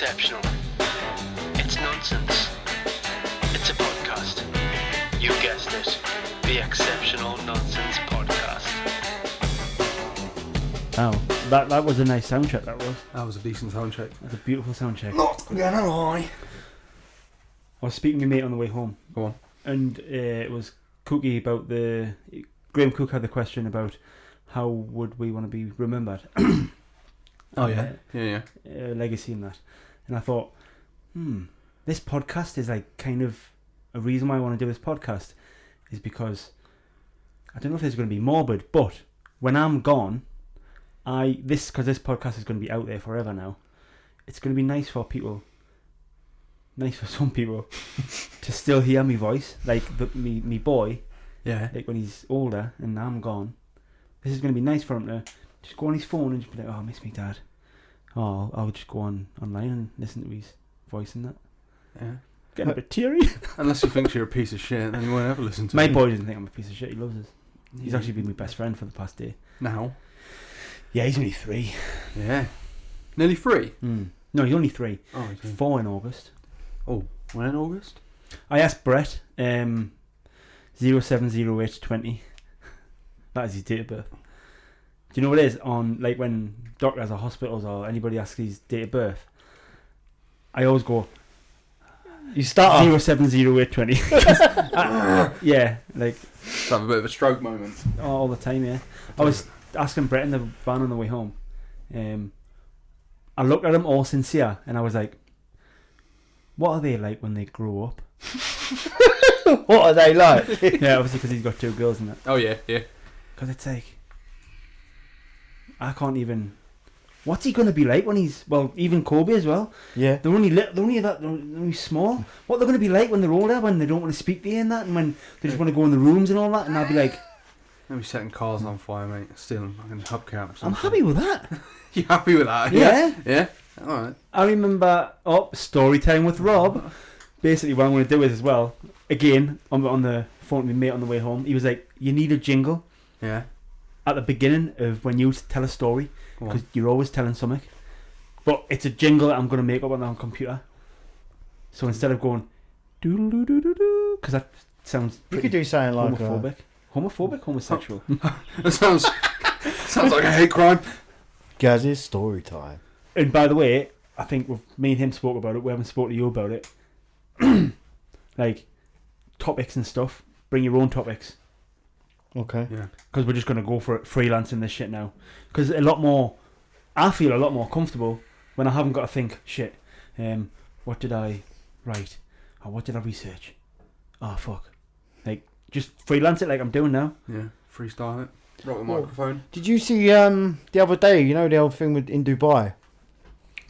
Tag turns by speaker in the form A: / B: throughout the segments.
A: exceptional. It's nonsense. It's a podcast. You guessed it. The Exceptional Nonsense Podcast.
B: Oh, that was a nice sound check, that was.
C: That was a decent sound check.
B: That's a beautiful sound check.
C: Not gonna lie.
B: I was speaking to my mate on the way home.
C: Go on.
B: And it was Cookie about Graham Cook had the question about how would we want to be remembered.
C: Oh, yeah. Yeah.
B: Legacy and that. And I thought, this podcast is like kind of a reason why I want to do this podcast is because I don't know if it's going to be morbid, but when I'm gone, because this podcast is going to be out there forever now, it's going to be nice for some people to still hear my voice, like me boy,
C: Yeah.
B: like when he's older and I'm gone. This is going to be nice for him to just go on his phone and just be like, oh, I miss me dad. Oh, I'll just go online and listen to his voice and that.
C: Yeah.
B: Getting a bit teary.
C: Unless he thinks you're a piece of shit, then he won't ever listen to
B: My
C: you.
B: boy doesn't think I'm a piece of shit. He loves us. He's actually been my best friend for the past day.
C: Now?
B: Yeah, he's only 3.
C: Yeah. Nearly 3?
B: No, he's only 3.
C: Oh, okay.
B: 4 in August.
C: Oh, when in August?
B: I asked Brett, 070820. That is his date of birth. Do you know what it is? On like when doctors or hospitals or anybody asks his date of birth, I always go,
D: You start off
B: 070820. Yeah, like
C: Just have a bit of a stroke moment.
B: all the time. Yeah, I was asking Brett in the van on the way home. I looked at him all sincere, and I was like, "What are they like when they grow up?"
D: what are they like?
B: Yeah, obviously because he's got 2 girls in it.
C: Oh, yeah, yeah.
B: Because it's like, I can't even. What's he gonna be like when he's even Kobe as well?
D: Yeah.
B: They're only small. What they're gonna be like when they're older, when they don't want to speak to you and that, and when they just want to go in the rooms and all that, and I'll be like,
C: Maybe setting cars on fire, mate. Stealing fucking hubcaps.
B: I'm happy with that.
C: You happy with that?
B: Yeah.
C: Yeah? Alright.
B: I remember story time with Rob. Basically, what I'm going to do is as well. Again, on the phone with my mate on the way home, he was like, "You need a jingle
C: Yeah.
B: at the beginning of when you tell a story
C: Go on.
B: because you're always telling something." But it's a jingle that I'm going to make up on the computer. So instead of going doodle doo doo doo doo, because that sounds
D: You
B: pretty
D: could do something like
B: homophobic, homosexual.
C: That sounds like a hate crime.
D: Gaz's story time.
B: And by the way, I think me and him spoke about it. We haven't spoken to you about it. Like topics and stuff. Bring your own topics.
D: Okay.
C: Yeah.
B: Because we're just going to go for it, freelancing this shit now. Because I feel a lot more comfortable when I haven't got to think, shit, what did I write? Or what did I research? Oh, fuck. Like, just freelance it like I'm doing now.
C: Yeah. Freestyle it. Rock the
D: Well,
C: microphone.
D: Did you see the other day, you know the old thing in Dubai?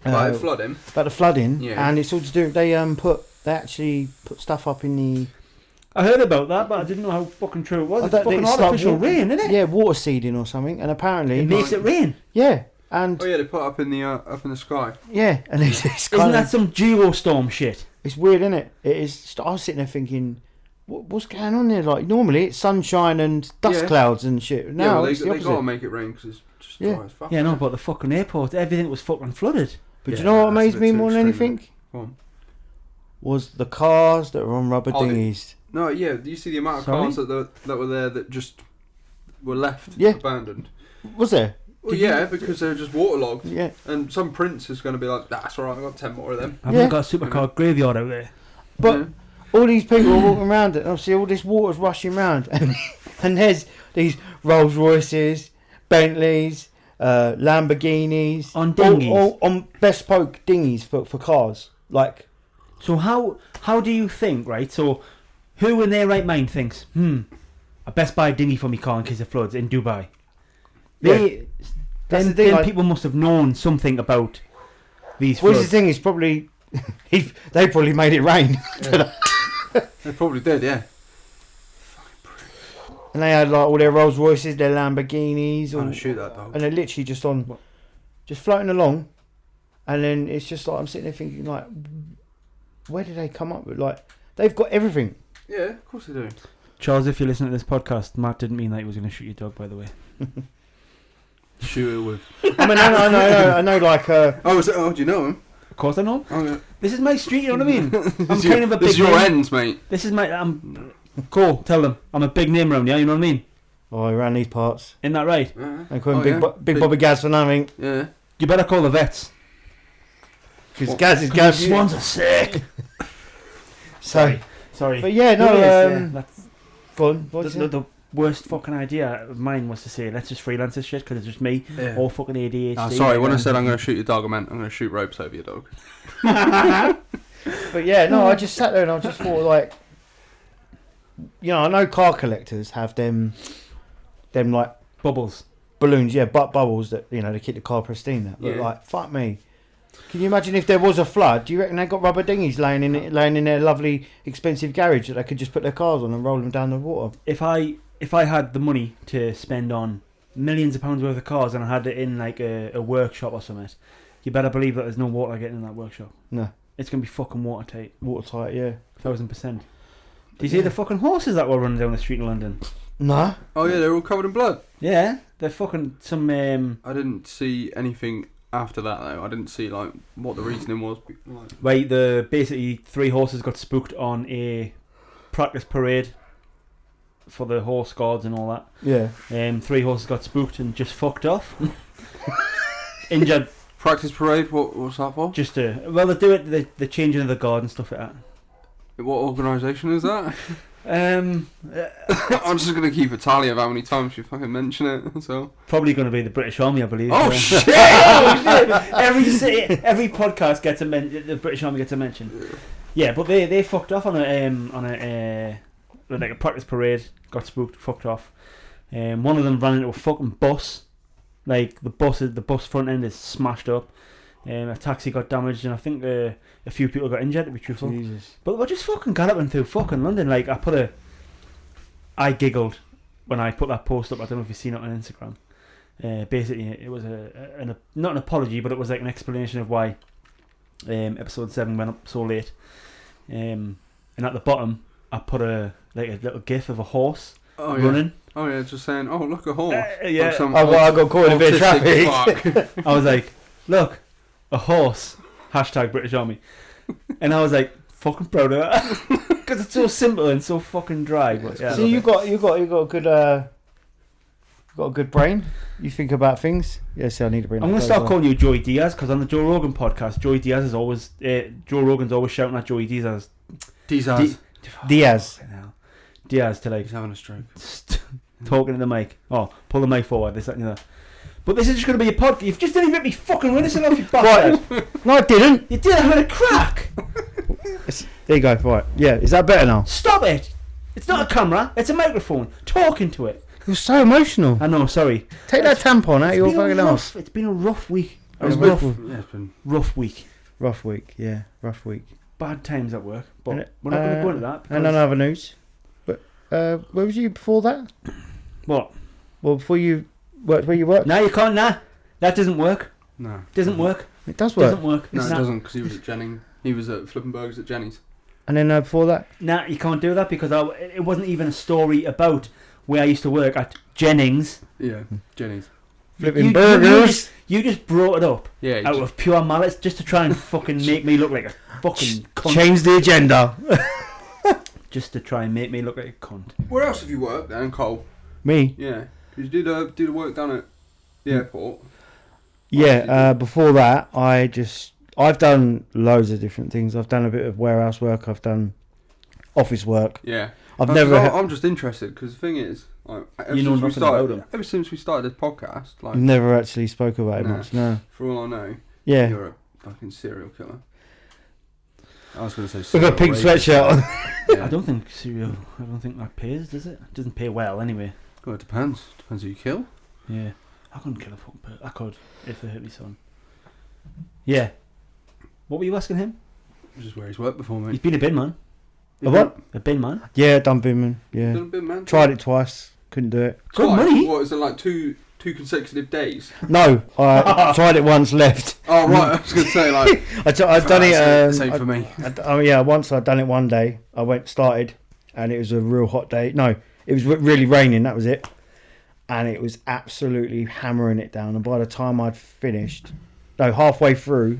C: Like flooding.
D: About the flooding.
C: Yeah.
D: And it's all to do, they actually put stuff up in the...
B: I heard about that, but I didn't know how fucking true it was. It's fucking
D: it's like
B: artificial rain, isn't it?
D: Yeah, water seeding or something. And apparently...
B: It makes it rain.
D: Yeah. And
C: Oh yeah, they put up in the sky.
D: yeah, and it's
B: Isn't that some geostorm shit?
D: It's weird, isn't it? It is. I was sitting there thinking, what's going on there? Like normally it's sunshine and dust
C: Yeah.
D: clouds and shit. Now
C: Yeah, well,
D: it's the
C: they
D: opposite.
C: gotta make it rain because it's just
D: Yeah.
C: dry as fuck.
B: Yeah, no, but the fucking airport, everything was fucking flooded.
D: But
C: Yeah,
D: do you know what
C: that's a
D: amazed
C: bit
D: me
C: too
D: more than
C: extreme.
D: anything?
C: Go on.
D: Was the cars that were on rubber
C: Oh,
D: dinghies.
C: No, yeah. Do you see the amount of
B: Sorry?
C: cars that were there that just were left
D: Yeah.
C: abandoned?
D: Was there?
C: Well,
D: Did you-
C: yeah, because they're just waterlogged.
D: Yeah.
C: And some prince is going to be like, that's alright, I've got 10 more of them.
B: I've
D: Yeah.
B: got a supercar graveyard out there.
D: But
C: Yeah.
D: all these people are walking around it. Obviously, all this water's rushing around, and there's these Rolls Royces, Bentleys, Lamborghinis,
B: On dinghies?
D: all on bespoke dinghies for cars. Like,
B: So how do you think, right? So who in their right mind thinks, I best buy a dinghy for me car in case it floods in Dubai?
D: That's
B: Then
D: the thing, like-
B: people must have known something about these
D: well,
B: floods.
D: the thing is probably they probably made it rain,
C: They probably did, yeah.
D: and they had like all their Rolls Royces, their Lamborghinis,
C: Trying
D: all,
C: to shoot that dog.
D: and they're literally just on,
B: What?
D: just floating along, and then it's just like I'm sitting there thinking like, where did they come up with? Like, they've got everything.
C: Yeah, of course they do.
B: Charles, if you listen to this podcast, Matt didn't mean that he was going to shoot your dog, by the way.
C: Shoot it with.
D: I mean, I know, like,
C: Oh, do you know him?
B: Of course I know.
C: Okay.
B: This is my street, you know what I mean? I'm
C: This
B: kind of a
C: this
B: big
C: is your
B: name.
C: ends, mate.
B: This is my... Cool, tell them. I'm a big name around, yeah, you know what I mean?
D: Oh, around these parts.
B: Isn't that right?
D: They call him
C: Oh,
D: Big,
C: yeah.
D: Big Bobby Gaz for nothing.
C: Yeah.
B: You better call the vets.
D: Because
C: What?
D: Gaz is
B: The
D: Gaz.
B: swans are sick.
D: So,
B: Sorry.
D: but yeah,
B: It is,
D: no,
B: that's
D: go on. What's
B: the,
D: it?
B: the worst fucking idea of mine was to say, let's just freelance this shit because it's just me.
C: Yeah.
B: All fucking ADHD.
C: Oh, sorry, when I said I'm going to shoot your dog, I meant I'm going to shoot ropes over your dog.
D: But yeah, no, I just sat there and I just thought, like, you know, I know car collectors have them like
B: Bubbles.
D: balloons, yeah, bubbles that, you know, they keep the car pristine. That, but
C: Yeah.
D: like, fuck me. Can you imagine if there was a flood? Do you reckon they got rubber dinghies laying in their lovely, expensive garage that they could just put their cars on and roll them down the water?
B: If I had the money to spend on millions of pounds worth of cars and I had it in like a workshop or something, you better believe that there's no water getting in that workshop.
D: No,
B: It's gonna be fucking watertight,
D: watertight, yeah.
B: 1000%. Do you see the fucking horses that were running down the street in London?
D: No.
C: Oh, yeah, they're all covered in blood.
B: Yeah, they're fucking some.
C: I didn't see anything after that, though. I didn't see, like, what the reasoning was. Like,
B: Right, basically 3 horses got spooked on a practice parade for the horse guards and all that.
D: Yeah.
B: 3 horses got spooked and just fucked off. Injured.
C: practice parade, what's that for?
B: Just well, they do it. The changing of the guard and stuff like that.
C: What organisation is that?
B: Um,
C: I'm just going to keep a tally of how many times you fucking mention it, so...
B: probably going to be the British Army, I believe.
C: Oh,
B: Yeah.
C: shit!
B: Every podcast gets the British Army gets a mention. Yeah, but they fucked off on a like a practice parade. Got spooked, fucked off. One of them ran into a fucking bus. Like the bus front end is smashed up. A taxi got damaged, and I think a few people got injured, to be truthful.
D: Jesus.
B: But we're just fucking galloping through fucking London. Like I giggled when I put that post up. I don't know if you've seen it on Instagram. Basically, it was not an apology, but it was like an explanation of why episode 7 went up so late. And at the bottom, I put a little gif of a horse running.
C: Oh, yeah, just saying, oh, look, a horse.
B: Yeah.
C: Like some
D: I got caught in a bit of
C: autistic
D: traffic.
C: fuck.
B: I was like, look, a horse. #, British Army. And I was like, fucking proud of that. Because it's so simple and so fucking dry. But yeah, I
D: So
B: love
D: you
B: it.
D: got a good brain. You think about things. Yes, I need to bring.
B: I'm
D: that
B: going to start
D: closer.
B: calling you Joey Diaz because on the Joe Rogan podcast, Joey Diaz is always Joe Rogan's always shouting at Joey Diaz.
C: Diaz.
D: Diaz.
B: Fucking hell. Diaz to like
C: He's having a stroke.
B: talking to the mic. Oh, pull the mic forward. This, that, and the other. But this is just going to be a podcast. You've just didn't rip me fucking Winnison off, you bastard.
D: No, I didn't.
B: You did. I heard a crack.
D: There you go. Right. Yeah. Is that better now?
B: Stop it. It's not a camera. It's a microphone. Talking to it.
D: You're so emotional.
B: I know. Sorry.
D: Take that tampon out of your fucking ass.
B: It's been a rough week.
D: It was
B: rough.
D: rough.
C: Yeah, it's been...
B: Rough week.
D: Rough week. Yeah. Rough week.
B: Bad times at work. But
D: And,
B: we're not going to go into that.
D: And
B: because-
D: on other news. But where was you before that?
B: What?
D: Well, before you worked where you worked.
B: Nah, you can't. Nah. That doesn't work.
C: No.
B: Doesn't work.
D: It does work.
B: Doesn't work.
C: No, it
B: Nah.
C: doesn't, because he was at Jennings. He was at Flippin' Burgers at Jenny's.
D: And then before that.
B: Nah, you can't do that because it wasn't even a story about where I used to work at Jennings.
C: Yeah, Jenny's.
D: Flipping burgers.
B: You just brought it up
C: Yeah,
B: out of pure malice just to try and fucking make me look like a fucking cunt.
D: Change the agenda.
B: Just to try and make me look like a cunt.
C: Where else have you worked then, Cole?
D: Me.
C: Yeah. Because you did the work down at the airport.
D: Yeah, before that, I've done loads of different things. I've done a bit of warehouse work. I've done office work.
C: Yeah.
D: I've never.
C: I'm just interested, because the thing is, like,
B: You know nothing about them.
C: ever since we started this podcast, like,
D: Never actually spoke about it
C: Nah.
D: much. No.
C: for all I know,
D: Yeah.
C: you're a fucking serial killer. I was going to say
D: With a
C: serial
D: pink
C: rapist.
D: sweatshirt.
C: Yeah.
B: I don't think that pays, does it? It doesn't pay well anyway.
C: Well, it depends. Depends who you kill.
B: Yeah. I couldn't kill a fucking person. I could if they hurt me son. Yeah. What were you asking him?
C: Which is where he's worked before, mate.
B: He's been a bin man.
D: A what?
B: A bin man.
D: Yeah, done Binman. Yeah.
C: Done a bit, man.
D: Tried it twice. Couldn't do it.
B: Good
C: Twice?
B: money.
C: What, is it like two consecutive days?
D: No, I tried it once, left.
C: Oh, right. I was going to say, like...
D: I've done it.
C: Same for me.
D: Yeah, once I'd done it one day. I started, and it was a real hot day. No, it was really raining. That was it, and it was absolutely hammering it down. And by the time I'd finished, no, halfway through,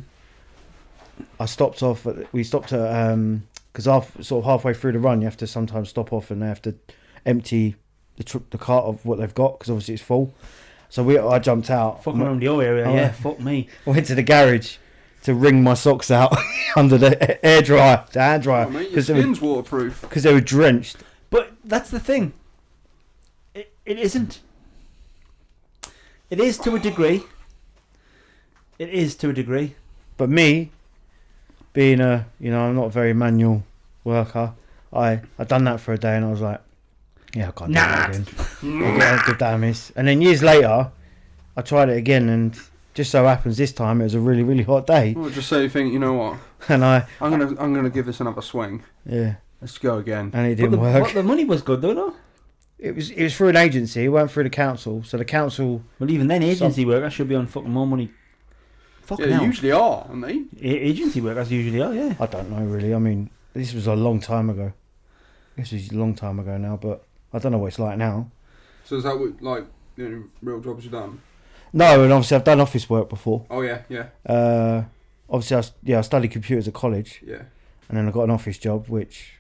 D: I stopped off. We stopped at because sort of halfway through the run, you have to sometimes stop off and they have to empty the cart of what they've got because obviously it's full. So I jumped out.
B: Fucking around your area,
D: Oh,
B: yeah.
D: yeah.
B: Fuck me.
D: I went to the garage to wring my socks out under the hand
C: Oh,
D: dryer
C: mate, your
D: because
C: skin's waterproof.
D: they were drenched.
B: But that's the thing. It isn't. It is to a degree. It is to a degree.
D: But me, being I'm not a very manual worker. I done that for a day and I was like, yeah, I can't do that again. I'll get damn this. And then years later, I tried it again, and just so happens this time it was a really, really hot day,
C: Well, just so you think, you know what?
D: and
C: I'm gonna give this another swing.
D: yeah,
C: Let's go again.
D: and it
B: But
D: didn't work.
B: the money was good though, no?
D: It was through an agency. It weren't through the council. So the council,
B: Well, even then, agency work, I should be on fucking more money. Fucking
C: Yeah,
B: hell.
C: they usually are, aren't they?
B: Agency work, as usually are, yeah.
D: I don't know really. I mean, this was a long time ago. This was a long time ago now, but I don't know what it's like now.
C: So is that what, like, real jobs you've done?
D: No, and obviously I've done office work before.
C: Oh yeah, yeah,
D: Obviously I studied computers at college,
C: yeah.
D: and then I got an office job, which,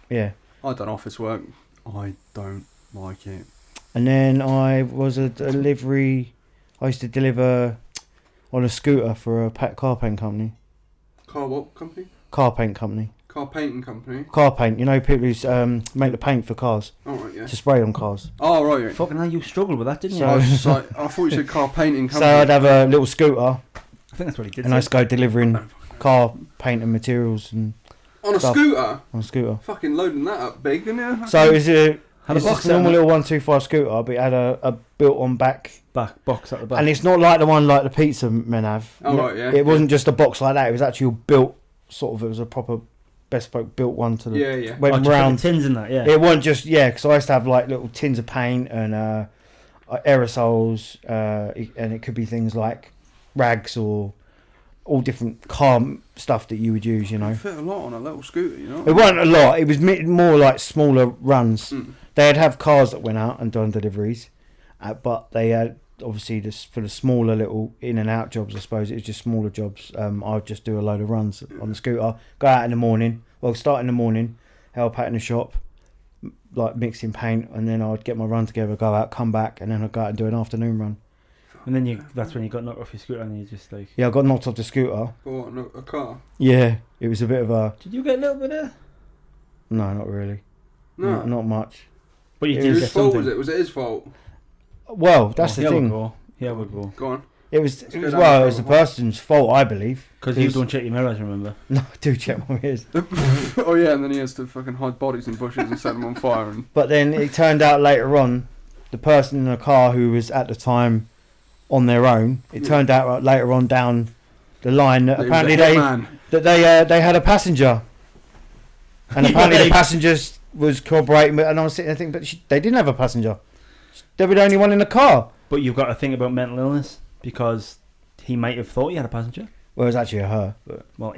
D: yeah.
C: I've done office work. I don't like it.
D: And then I was a delivery. I used to deliver on a scooter for a car paint company.
C: Car what company?
D: Car paint company.
C: Car painting company.
D: Car paint. You know, people who make the paint for cars
C: Oh right, yeah.
D: to spray on cars.
C: Oh right. Yeah.
B: Fucking hell, you struggled with that, didn't you?
D: So-
C: I was just like, I thought you said car painting
D: So
C: company.
D: I'd have a little scooter,
B: I think that's what he did.
D: and I
B: say.
D: used to go delivering car paint and materials and
C: On a
D: stuff.
C: scooter.
D: on a scooter.
C: Fucking loading that up big, isn't it?
D: So it's a
B: Had a
D: it's
B: box
D: just a normal
B: set
D: little 125 scooter, but it had a built-on back.
B: back box at the back.
D: And it's not like the one like the pizza men have.
C: Oh, right, yeah.
D: It wasn't just a box like that. It was actually built, sort of. It was a proper bespoke built one to the.
C: Yeah, yeah.
D: Went
B: just put
D: round.
B: the tins in that, yeah.
D: It wasn't just because I used to have like little tins of paint and aerosols, and it could be things like rags or all different car stuff that you would use. You know,
C: Fit a lot on a little scooter, you know.
D: it wasn't a lot. It was more like smaller runs.
C: Mm.
D: They'd have cars that went out and done deliveries, but they had obviously just for the smaller little in and out jobs. I suppose it was just smaller jobs. I'd just do a load of runs on the scooter. Go out in the morning. Well, start in the morning, help out in the shop, like mixing paint, and then I'd get my run together, go out, come back, and then I'd go out and do an afternoon run.
B: And then that's when you got knocked off your scooter and you just like...
D: Yeah, I got knocked off the scooter.
C: Or what, a car.
D: Yeah, it was a bit of a
B: Did you get a little bit of...
D: no, not really.
C: No.
D: Not much.
B: But you
D: It
B: did
C: Whose
B: get
C: fault
B: something.
C: was it? Was it his fault?
D: Well, that's the
B: Here we
D: thing.
B: go. Here we go.
C: Go on.
D: It was
C: Let's go down
D: well,
C: the
D: it was the
C: rabbit hole.
D: person's fault, I believe.
B: Because you don't check your mirrors, remember?
D: No, I do check my ears.
C: Oh yeah, and then he has to fucking hide bodies in bushes and set them on fire. And
D: But then it turned out later on, the person in the car who was at the time on their own, it
C: Yeah.
D: turned out later on down the line that
C: he was
D: apparently
C: a
D: they
C: hitman.
D: they had a passenger, and apparently the passenger was corroborating. And I was sitting there thinking, but they didn't have a passenger. They were the only one in the car.
B: But you've got to think about mental illness because he might have thought you had a passenger.
D: Well, it was actually a her.
B: But, well,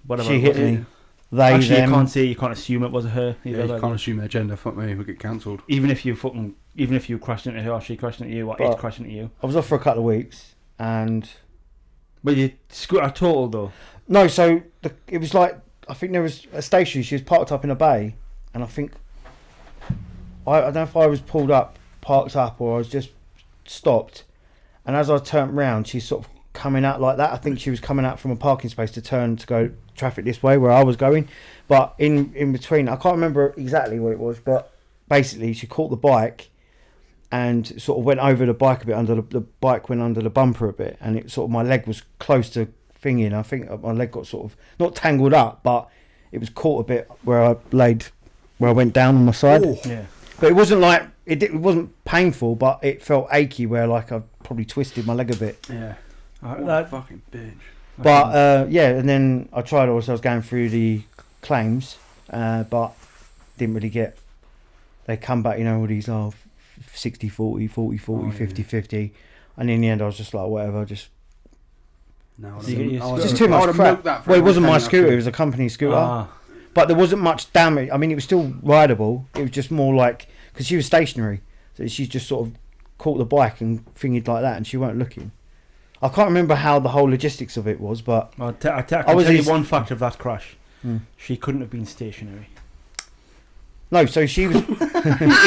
B: whatever.
D: She
B: it
D: hit
B: was.
D: me. They
B: Actually,
D: them.
B: you can't assume it was a her.
C: Yeah,
B: Either,
C: you can't assume their gender. Fuck me, we'll get cancelled.
B: even if you crashed into her or she crashed into you or
D: But-
B: it crashed into you.
D: I was off for a couple of weeks, and
B: But you scooter total though.
D: no, so it was like I think there was a station. She was parked up in a bay, and I think I don't know if I was pulled up, parked up, or I was just stopped. And as I turned round, she's sort of coming out like that. I think she was coming out from a parking space to turn to go traffic this way where I was going. But in between, I can't remember exactly what it was, but basically she caught the bike and sort of went over the bike a bit. Under the bike went under the bumper a bit, and it sort of my leg was close to thingy. And I think my leg got sort of not tangled up, but it was caught a bit where I went down on my side.
C: Oh.
B: Yeah.
D: But it wasn't like it wasn't painful, but it felt achy where like I probably twisted my leg a bit.
C: Yeah. What a
B: That,
C: fucking bitch.
D: But yeah, and then I tried also. I was going through the claims, but didn't really get. They come back, you know, all these 60, 40, 40, 40,
C: Oh,
D: 50,
C: yeah.
D: 50. And in the end, I was just like, whatever, just.
C: No,
B: So you get used to it.
D: Just too much crap. Well, it wasn't my scooter, it was a company scooter.
B: Ah,
D: But there wasn't much damage. I mean, it was still rideable. It was just more like. Because she was stationary. So she just sort of caught the bike and fingered like that, and she weren't looking. I can't remember how the whole logistics of it was, but
B: I can
D: was
B: tell you
D: his-
B: one fact of that crash.
D: Hmm.
B: She couldn't have been stationary.
D: no. So she was.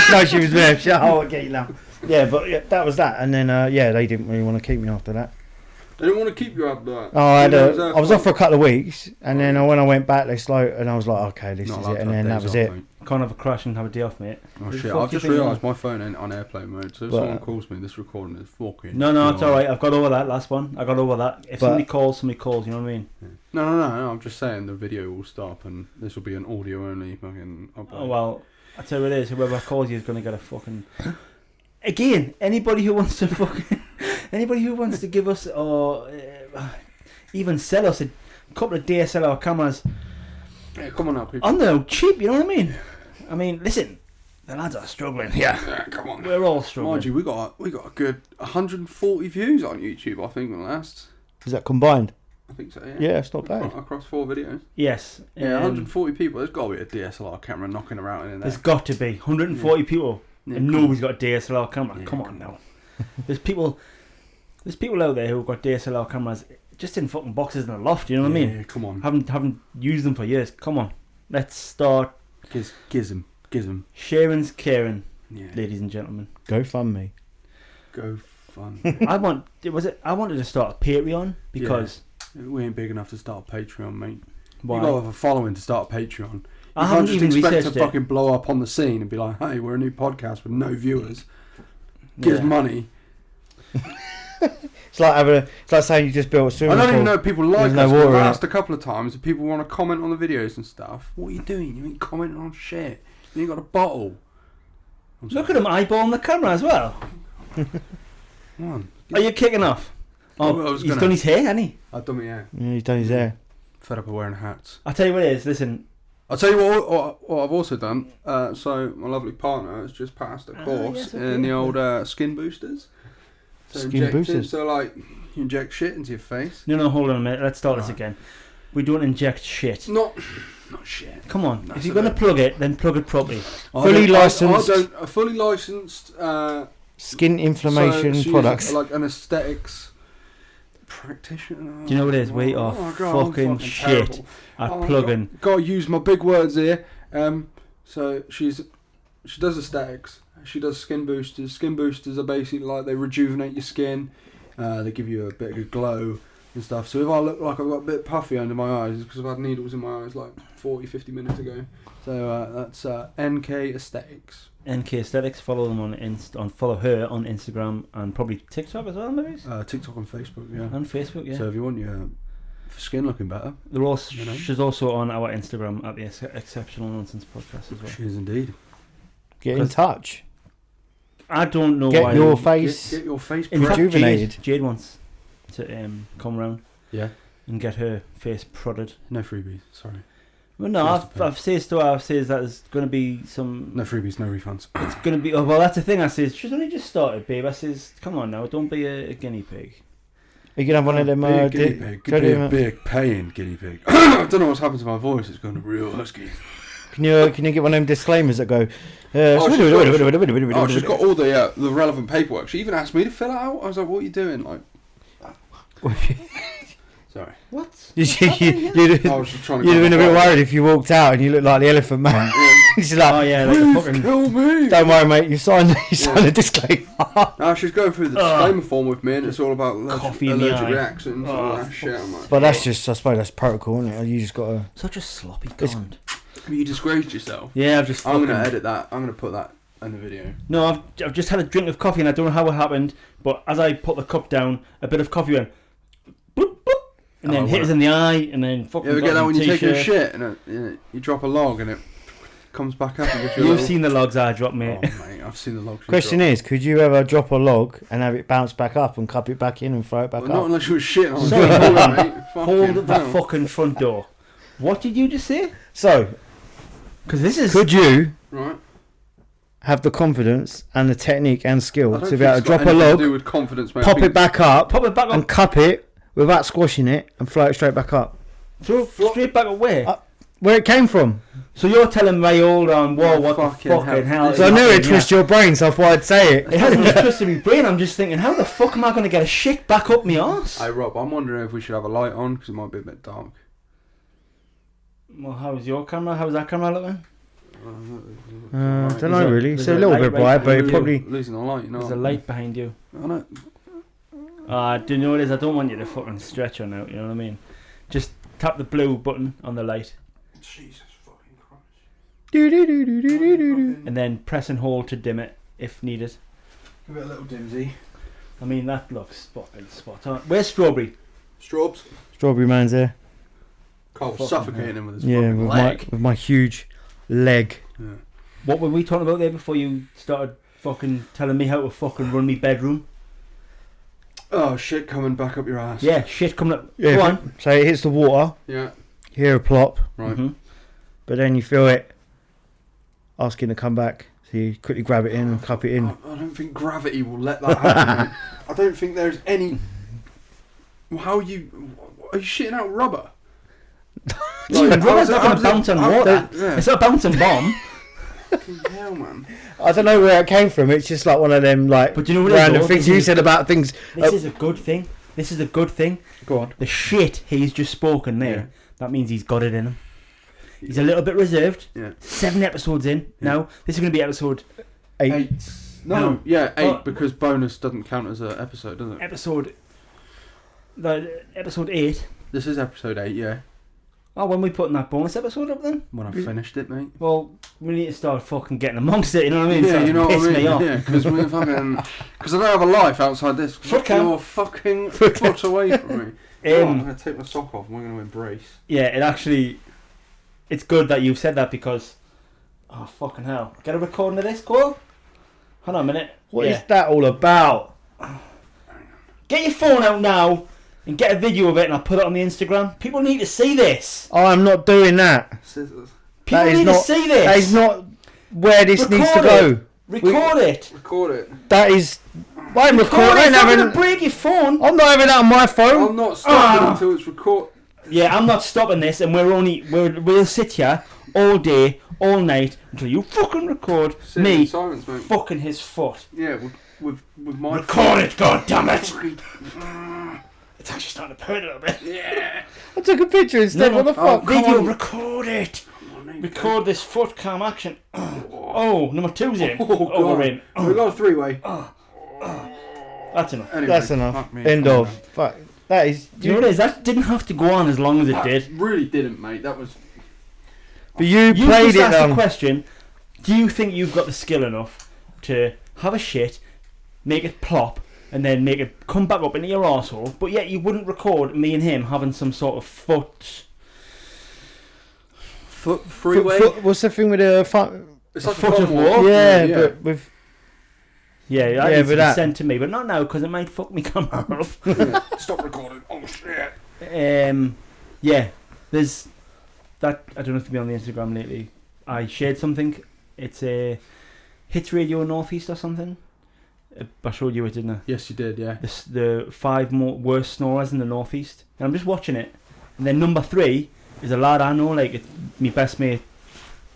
D: No, she was there. Oh, I get you now. Yeah, but yeah, that was that, and then they didn't really want to keep me after that.
C: They didn't want to keep you up there.
D: Oh, I was off for a couple of weeks, and then when I went back, they slowed, and I was like, okay, this is it, and then that was it.
B: Can't have a crash and have a day off, mate.
C: Oh
B: Who the
C: shit!
B: fuck
C: I've
B: do you
C: just
B: think you
C: realised
B: are?
C: my phone ain't on airplane mode, so if
D: But-
C: someone calls me, this recording is fucking.
B: No, it's all right. I've got over that last one. I got over that. If
D: But-
B: somebody calls. You know what I mean?
C: No. I'm just saying the video will stop, and this will be an audio only fucking.
B: Oh well, I tell you what it is. Whoever calls you is going to get a fucking. Again, anybody who wants to give us or even sell us a couple of DSLR cameras
C: Yeah, come on now, people.
B: on the cheap, you know what I mean? I mean, listen, the lads are struggling.
C: Yeah, come on.
B: We're all struggling.
C: Mind you, we got a good 140 views on YouTube. I think the last.
D: Is that combined?
C: I think so. Yeah.
D: Yeah, it's not bad.
C: Across 4 videos.
B: Yes.
C: Yeah, 140 people. There's got to be a DSLR camera knocking around in there.
B: There's got to be 140 people,
C: Yeah,
B: and
C: come
B: nobody's got a DSLR camera.
C: Yeah,
B: come
C: come
B: on now. There's people out there who've got DSLR cameras just in fucking boxes in a loft. You know what I mean?
C: Yeah, come on.
B: Haven't used them for years. Come on, let's start
C: Gizm.
B: sharing's caring,
C: Yeah.
B: ladies and gentlemen.
D: Go fund me.
C: Go fun.
B: I wanted to start a Patreon because
C: We ain't big enough to start a Patreon, mate.
B: why?
C: You got to have a following to start a Patreon.
B: I
C: You
B: haven't
C: can't just
B: even
C: expect to
B: researched it.
C: fucking blow up on the scene and be like, hey, we're a new podcast with no viewers. Give us
B: Yeah.
C: money.
D: It's like saying you just built a
C: I
D: swimming
C: don't
D: pool.
C: even know if people like
D: There's
C: us.
D: no
C: We've
D: water in
C: asked a couple of times if people want to comment on the videos and stuff. What are you doing? You ain't commenting on shit. You ain't got a bottle. I'm
B: Look at him eyeballing the camera as well.
C: Come on.
B: Are you kicking off?
C: Oh, I was
B: he's
C: gonna-
B: done his hair, hasn't he?
C: I've done my hair.
D: Yeah, he's done his hair.
C: Fed up of wearing hats.
B: I'll tell you what it is. Listen,
C: I'll tell you what I've also done. So my lovely partner has just passed a course
B: yes, okay.
C: in the old skin boosters. So
D: Skin
C: injected,
D: boosters?
C: So like you inject shit into your face.
B: no, hold on a minute. Let's start this
C: Alright.
B: again. We don't inject shit.
C: Not shit.
B: Come on.
C: That's
B: If you're
C: a
B: going to
C: bit-
B: plug it, then plug it properly.
D: Fully licensed.
C: A fully licensed.
D: Skin inflammation
C: so she's
D: products.
C: like an aesthetics practitioner.
B: Do you know what it is? We are
C: God, I'm
B: fucking shit
C: terrible.
B: at
C: Oh,
B: plugging.
C: Gotta use my big words here. So she does aesthetics. She does skin boosters. Skin boosters are basically like they rejuvenate your skin. They give you a bit of a glow and stuff. So if I look like I've got a bit puffy under my eyes, it's because I've had needles in my eyes like 40-50 minutes ago. So that's NK Aesthetics.
B: NK Aesthetics. Follow them on follow her on Instagram and probably TikTok as well, maybe.
C: TikTok and Facebook, yeah.
B: And Facebook, yeah.
C: So if you want your skin looking better,
B: They're also,
C: you know.
B: she's also on our Instagram at the Exceptional Nonsense Podcast as well.
C: she is indeed.
D: Get in
B: 'Cause-
D: touch.
B: I don't know
D: Get
B: why.
D: your face.
C: Get your face
B: In fact,
D: rejuvenated.
B: Jade wants to come round
C: Yeah.
B: and get her face prodded.
C: No freebies. Sorry.
B: Well, no,
C: She has to pay.
B: I've says to her, I've says that there's going to be some.
C: No freebies. No refunds.
B: It's going to be. Oh, well, that's the thing. I says she's only just started, babe. I says, come on now, don't be a guinea pig.
D: You can have one of them.
C: Big guinea pig. Could be a big paying guinea pig. I don't know what's happened to my voice. It's gone real husky.
D: Can you get one of them disclaimers that go?
C: Oh, she's got all the relevant paperwork. She even asked me to fill it out. I was like, "What are you doing?" Like, sorry.
B: What?
D: You'd
C: I was just trying to.
D: have been a bit worried if you walked out and you looked like the Elephant Man. She's like,
B: Oh yeah, like a
C: Please
B: fucking.
C: kill me.
D: don't worry, mate. You signed a disclaimer.
C: No, she's going through the disclaimer form with me, and it's all about
B: Coffee in the
C: allergic
B: eye.
C: reactions and all
B: Oh,
C: that shit. I'm like,
D: But that's just, I suppose, that's protocol, isn't it? You just got to.
B: Such a sloppy
D: It's-
B: cunt.
C: you disgraced yourself.
B: Yeah, I've just.
C: I'm
B: Fucking,
C: gonna edit that. I'm gonna put that in the video.
B: No, I've just had a drink of coffee and I don't know how it happened, but as I put the cup down, a bit of coffee went. Boop, boop, and then
C: Oh,
B: hit us in the eye, and then fucking.
C: You ever
B: got
C: get that
B: some
C: when you're taking a
B: t-shirt.
C: shit and you drop a log and it comes back up and gives you a
B: You've
C: little...
B: seen the logs I dropped,
C: Oh,
B: mate.
C: mate, I've seen the log. she
D: Question
C: dropped.
D: is, could you ever drop a log and have it bounce back up and cup it back in and throw it back
C: Well, not
D: up?
C: unless you were shitting on
B: Sorry,
C: the
B: hold on.
C: mate.
B: Hold
C: Fucking
B: that
C: hell.
B: fucking front door. What did you just say?
D: So,
B: Because this is.
D: could you
C: Right.
D: have the confidence and the technique and
C: I
D: skill
C: don't
D: to
C: think
D: be able to
C: it's got
D: drop a
C: anything
D: log,
C: to do with confidence, mate. I
D: pop
C: think
D: it back up,
B: Pop it back
D: and
B: up.
D: cup it without squashing it and float it straight back up?
B: Throw straight back away.
D: Up. where it came from.
B: So you're telling me, hold on, whoa, what
C: Fucking
B: the fucking hell?
C: hell.
B: is
D: So I knew
B: happening
D: it twist your brain, so I thought I'd say it.
B: here? It hasn't just twisted my brain. I'm just thinking, how the fuck am I going to get a shit back up my arse?
C: Hey Rob, I'm wondering if we should have a light on because it might be a bit dark.
B: Well, how's your camera? How's that camera looking?
D: I don't
B: There's
D: know
B: a-
D: really. It's
B: there's
D: a
B: a
D: little
B: light
D: bit
B: right
D: bright, but
B: behind
D: it
B: you.
D: probably.
C: Losing the light, you know.
B: There's a light behind you.
C: I know.
B: Do you know what it is? I don't want you to fucking stretch on out, you know what I mean? Just tap the blue button on the light
C: Jesus fucking Christ.
B: and then press and hold to dim it if needed.
C: Give it a little dimsy.
B: I mean, that looks fucking spot on. Where's Strawberry?
C: Strobes.
D: Strawberry man's there.
C: Cole
B: Fucking
C: suffocating him with his
D: Yeah,
C: fucking
D: with
C: leg.
D: my huge leg.
C: Yeah.
B: What were we talking about there before you started fucking telling me how to fucking run me bedroom?
C: Oh shit, coming back up your ass.
B: Yeah, shit coming up.
D: Yeah,
B: Go
D: if
B: on.
D: So it hits the water,
C: Yeah.
D: you hear a plop,
C: Right.
B: Mhm.
D: but then you feel it asking to come back. So you quickly grab it in and cup it in.
C: I don't think gravity will let that happen. Mate. I don't think there's any. How are you shitting out rubber?
B: Rubber's
C: how's
B: not
C: it-
B: going
C: how's
B: to bounce
C: it-
B: on
C: how-
B: water.
C: Yeah.
B: It's not a bouncing bomb.
C: Fucking hell, man.
D: I don't know where it came from. It's just like one of them like
B: But you know what it is,
D: random
B: though?
D: things
B: This
D: you
B: is-
D: said about things.
B: This is a good thing. This is a good thing.
C: Go on.
B: The shit he's just spoken there,
C: Yeah.
B: that means he's got it in him. He's a little bit reserved.
C: Yeah.
B: 7 episodes in now. This is going to be episode
D: 8.
C: No.
B: No.
C: Yeah, 8
B: Oh.
C: because bonus doesn't count as an episode, does it?
B: episode 8.
C: This is episode 8, yeah.
B: Oh, when we putting that bonus episode up then?
C: When I finished it, mate.
B: Well, we need to start fucking getting amongst it. You know what I mean?
C: Yeah, you know what
B: piss
C: I mean.
B: me off.
C: Yeah, because we're fucking. Because I don't have a life outside this.
B: Foot cam.
C: You're fucking foot away from me. Come on, I'm gonna take my sock off and we're gonna embrace.
B: Yeah, it actually. It's good that you've said that because. Oh fucking hell! Get a recording of this, Cole. Hold on a minute.
D: What is that all about?
B: Get your phone out now and get a video of it, and I'll put it on the Instagram. People need to see this.
D: I'm not doing that.
C: Scissors.
B: People
D: That is
B: need
D: not-
B: to see this.
D: That is not where this needs to
B: Record
D: go.
B: Record it.
C: Record it.
D: That is. I'm
B: Record
D: recording.
B: it. It's not going to
D: I'm
B: break your phone.
D: not having that on my phone.
C: I'm not stopping
B: Ah.
C: until it's record.
B: Yeah, I'm not stopping this, and we'll sit here all day, all night until you fucking record
C: Sit in
B: me
C: silence, mate.
B: fucking his foot.
C: Yeah, with my.
B: Record it, god damn it!
C: Fucking-
B: It's actually starting to hurt a little bit.
C: Yeah.
D: I took a picture instead.
B: No,
D: What the
C: oh,
D: fuck?
C: come
B: Video,
C: on.
B: record it.
C: Come on, mate.
B: Record this foot cam action. Oh, number 2's in.
C: Oh,
B: Oh, we're
C: God.
B: in.
C: We got a three-way.
B: That's enough.
C: Anyway,
D: That's enough.
C: fuck me,
D: End
C: come
D: of.
C: on.
D: Fuck. That is.
B: Do you know what it is? That didn't have to go on as long as it did.
C: Really didn't, mate. That was.
D: But you
B: You
D: played
B: just
D: it
B: asked the
D: on.
B: question, do you think you've got the skill enough to have a shit, make it plop, and then make it come back up into your arsehole, but yet you wouldn't record me and him having some sort of foot...
C: Freeway.
D: What's the thing with the fun?
C: It's
B: a
C: like
B: foot
C: a
B: of
C: phone
B: war?
C: walk.
D: Yeah, but with.
B: Yeah, that
D: Yeah,
B: needs
D: but
B: to be
D: that-
B: sent to me, but not now, because it might fuck me camera off.
C: Yeah. Stop recording. Oh shit.
B: Yeah, there's that. I don't know if you've been on the Instagram lately. I shared something. It's a Hits Radio Northeast or something. I showed you it, didn't I?
C: Yes, you did. Yeah.
B: The 5 worst snorers in the Northeast. And I'm just watching it. And then number 3 is a lad I know, like it's my best mate,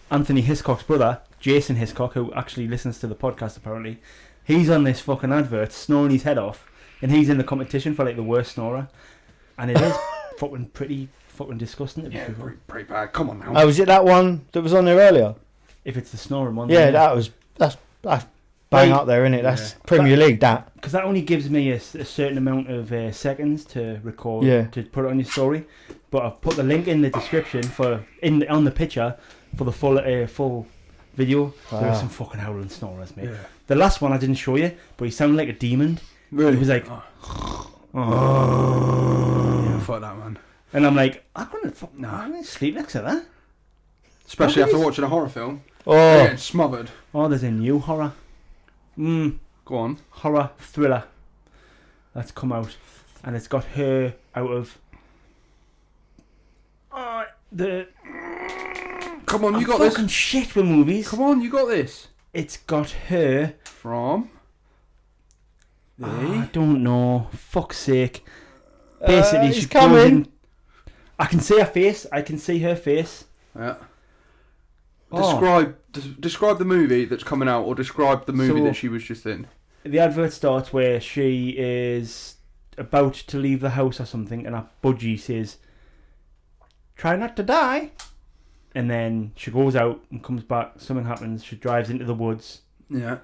B: Anthony Hiscock's brother, Jason Hiscock, who actually listens to the podcast apparently. He's on this fucking advert, snoring his head off, and he's in the competition for like the worst snorer. And it is fucking pretty fucking disgusting to be
C: Yeah,
B: truthful.
C: pretty bad. Come on now.
D: Oh, was it that one that was on there earlier?
B: If it's the snoring one.
D: Yeah, that's bang
B: Right.
D: up there, isn't it? That's
C: Yeah.
D: Premier League. That.
B: Because that only gives me a certain amount of seconds to record,
D: Yeah.
B: to put it on your story. But I've put the link in the description on the picture for the full video. There
D: Wow.
B: are some fucking howling snorers, mate.
C: Yeah.
B: The last one I didn't show you, but he sounded like a demon.
C: Really?
B: He was like,
C: Yeah, fuck that, man.
B: and I'm like, I'm gonna sleep next to that.
C: Especially
B: What
C: after
B: is-
C: watching a horror film.
D: Oh,
C: They're getting smothered.
B: Oh, there's a new horror.
C: Go on.
B: Horror thriller that's come out, and it's got her out of the.
C: Come on,
B: I'm
C: you got this.
B: fucking shit with movies.
C: Come on, you got this.
B: It's got her.
C: From.
B: I don't know. Fuck's sake. Basically,
D: he's
B: she goes
D: coming.
B: in. I can see her face. I can see her face.
C: Yeah.
B: Oh.
C: Describe the movie that's coming out, or describe the movie
B: So-
C: that she was just in.
B: The advert starts where she is about to leave the house or something, and a budgie says, "Try not to die." And then she goes out and comes back. Something happens. She drives into the woods,
C: Yeah.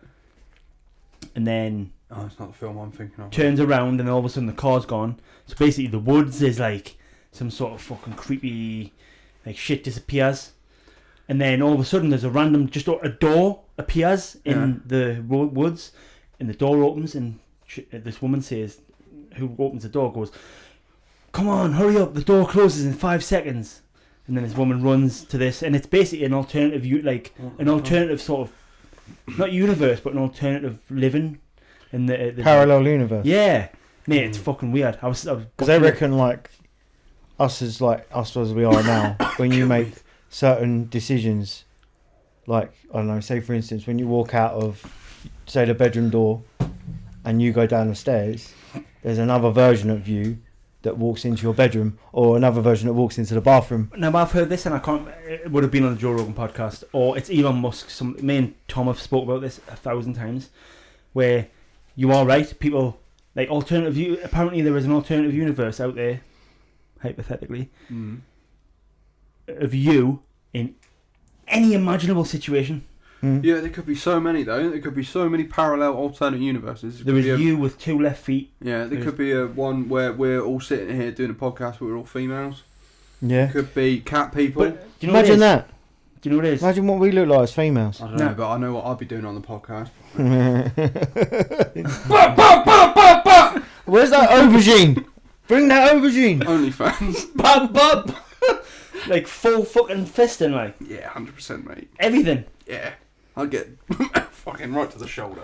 B: and then
C: Oh, it's not the film I'm thinking of.
B: turns around, and all of a sudden the car's gone. So basically, the woods is like some sort of fucking creepy, like shit disappears, and then all of a sudden there's a random just a door appears in the woods, and the door opens, and this woman says, who opens the door, goes, "Come on, hurry up! The door closes in 5 seconds." And then this woman runs to this, and it's basically an alternative, an alternative sort of, not universe, but an alternative living in the
D: Parallel universe.
B: Yeah, mate, it's fucking weird. I was
D: Because they reckon like us as we are now, when you make certain decisions, like I don't know, say for instance, when you walk out of say the bedroom door and you go down the stairs, there's another version of you that walks into your bedroom, or another version that walks into the bathroom.
B: Now I've heard this, and I can't. It would have been on the Joe Rogan podcast, or it's Elon Musk. Me and Tom have spoke about this 1,000 times, where you are right. People like alternative view. Apparently, there is an alternative universe out there, hypothetically, of you in any imaginable situation.
C: Yeah, there could be so many though. There could be so many parallel alternate universes.
B: There is you with 2 left feet.
C: Yeah, there could be a one where we're all sitting here doing a podcast, but we're all females.
D: Yeah.
C: Could be cat people.
B: But do you know
D: Imagine
B: what it is?
D: that.
B: Do you know what it is?
D: Imagine what we look like as females.
C: I don't know,
B: No.
C: but I know what I'll be doing on the podcast.
D: Where's that aubergine? Bring that aubergine.
C: OnlyFans.
B: Bub bub. Like full fucking fisting, like
C: Yeah, 100%, mate.
B: everything.
C: Yeah, I'll get fucking right to the shoulder.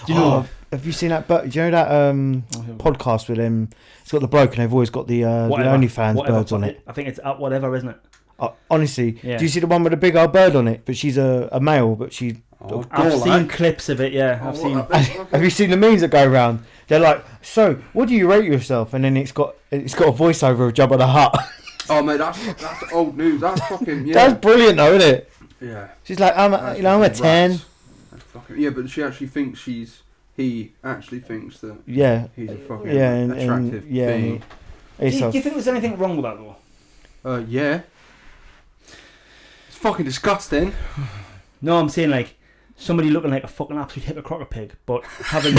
B: Do you know?
D: Oh, have you seen that? Do you know that podcast with him? It's got the bloke, and they've always got the OnlyFans birds on it.
B: I think it's at whatever, isn't it?
D: Honestly,
B: Yeah.
D: do you see the one with the big old bird on it? But she's a male, but she.
C: Oh,
B: I've
C: go,
B: seen
C: lad.
B: clips of it. Yeah, I've seen.
D: Have you seen the memes that go around? They're like, so what do you rate yourself? And then it's got a voiceover of Jabba the Hutt.
C: Oh, mate, that's old news. That's fucking, yeah.
D: That's brilliant, though, isn't it?
C: Yeah.
D: She's like, I'm
C: That's
D: a
C: fucking
D: 10.
C: rats. That's fucking, yeah, but she actually thinks he actually thinks that
D: Yeah,
C: he's a fucking
D: yeah, and
C: attractive
D: yeah.
C: being.
B: Do you think there's anything wrong with that though?
C: Yeah. It's fucking disgusting.
B: No, I'm saying like somebody looking like a fucking absolute hypocrite pig, but having.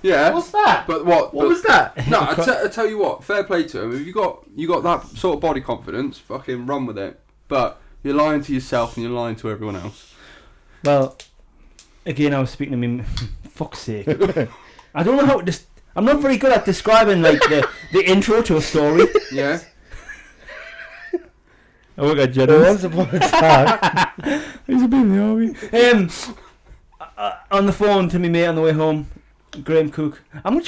C: Yeah.
D: What's that?
C: But what?
D: What was that?
C: No, I tell you what. Fair play to him. If you got that sort of body confidence, fucking run with it. But you're lying to yourself and you're lying to everyone else.
B: Well, again, I was speaking to me. Fuck's sake! I don't know how to. I'm not very good at describing like the intro to a story.
C: Yeah.
B: I work at
D: Once upon a time.
B: He's a bit in the army. On the phone to me mate on the way home, Graham Cook. I'm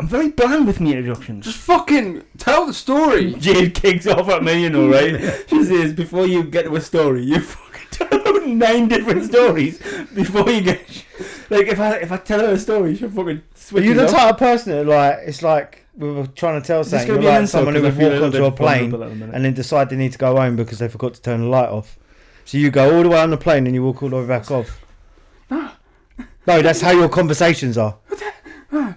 B: very bland with my introductions.
C: Just fucking tell the story.
B: Jade kicks off at me, you know, right? She says, before you get to a story, you fucking tell her 9 different stories before you get. Like, if I tell her a story, she'll fucking switch.
D: Are you
B: it
D: the
B: off.
D: type of person that like it's like we were trying to tell
B: Is this
D: something?
B: gonna
D: You're
B: be an
D: like
B: insult?
D: someone who
B: 'Cause
D: would
B: I feel
D: walk
B: a
D: onto a
B: little bit
D: plane
B: vulnerable at the minute.
D: and then decide they need to go home because they forgot to turn the light off. So you go all the way on the plane and you walk all the way back off. No, that's how your conversations are. Well,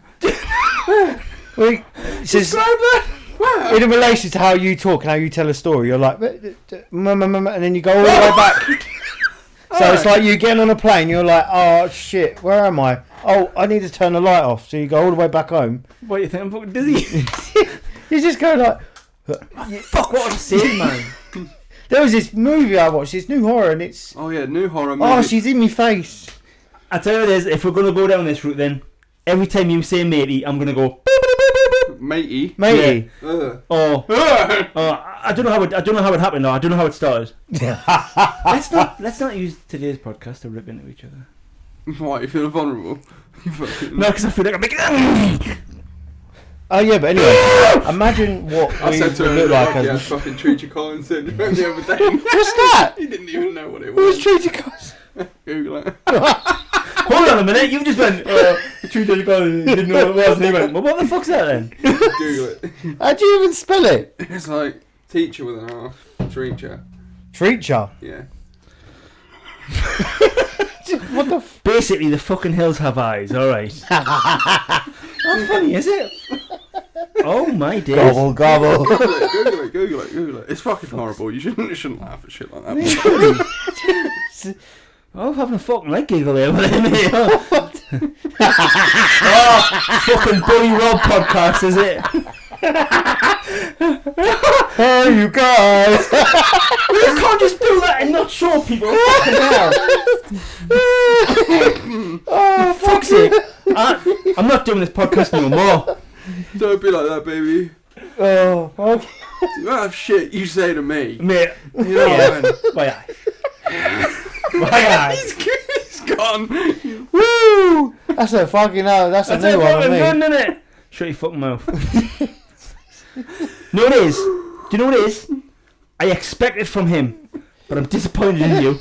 D: it's just, in relation to how you talk and how you tell a story, you're like, and then you go all the way back. So it's like you getting on a plane, you're like, oh shit, where am I? Oh, I need to turn the light off. So you go all the way back home.
B: What, you think I'm fucking dizzy?
D: You just go like,
B: Fuck, what I'm saying, man.
D: there was this movie I watched, this new horror, and it's,
C: Oh yeah, new horror movie.
D: oh, she's in my face.
B: I tell you what it is, if we're going to go down this route then, every time you say matey, I'm going to go...
C: matey.
D: Matey.
C: Ugh.
B: Or... I don't know how it happened though. I don't know how it started. let's not use today's podcast to rip into each other.
C: Why, you feeling vulnerable? You fucking...
B: No, because I feel like I'm making...
D: Oh yeah, but anyway, imagine what
C: I
D: we
C: said
D: would
C: to her,
D: look like
C: like,
D: as...
C: fucking Treacher Collins syndrome the other day.
D: What's that?
C: He didn't even know what it
D: Who's
C: was.
D: Treaty Cos?
C: Google it.
B: Hold on a minute, you just went, two days ago, didn't know what it was, and he went, well, what the fuck's that then?
C: Google it.
D: How'd you even spell it?
C: It's like teacher with an R. Treacher.
D: Treacher.
C: Yeah.
D: What the
B: Basically, the fucking hills have eyes, alright. How funny is it? Oh my days.
D: Gobble, gobble.
C: Google it. It's fucking horrible. You shouldn't laugh at shit like that.
B: Oh, I'm having a fucking leg giggle there, mate. Oh, fucking Bully Rob podcast, is it?
D: Hey, you guys.
B: You can't just do that and not show people. Fucking hell. Oh, fuck's sake. I'm not doing this podcast no more.
C: Don't be like that, baby.
D: Oh, okay.
C: The amount of shit you say to me.
B: Mate.
C: You know what I mean?
B: My eye. My eye.
C: He's gone.
D: Woo! That's a fucking that's a new one for me.
B: Good, isn't it? Shut your fucking mouth. No, it is. Do you know what it is? I expect it from him, but I'm disappointed in you.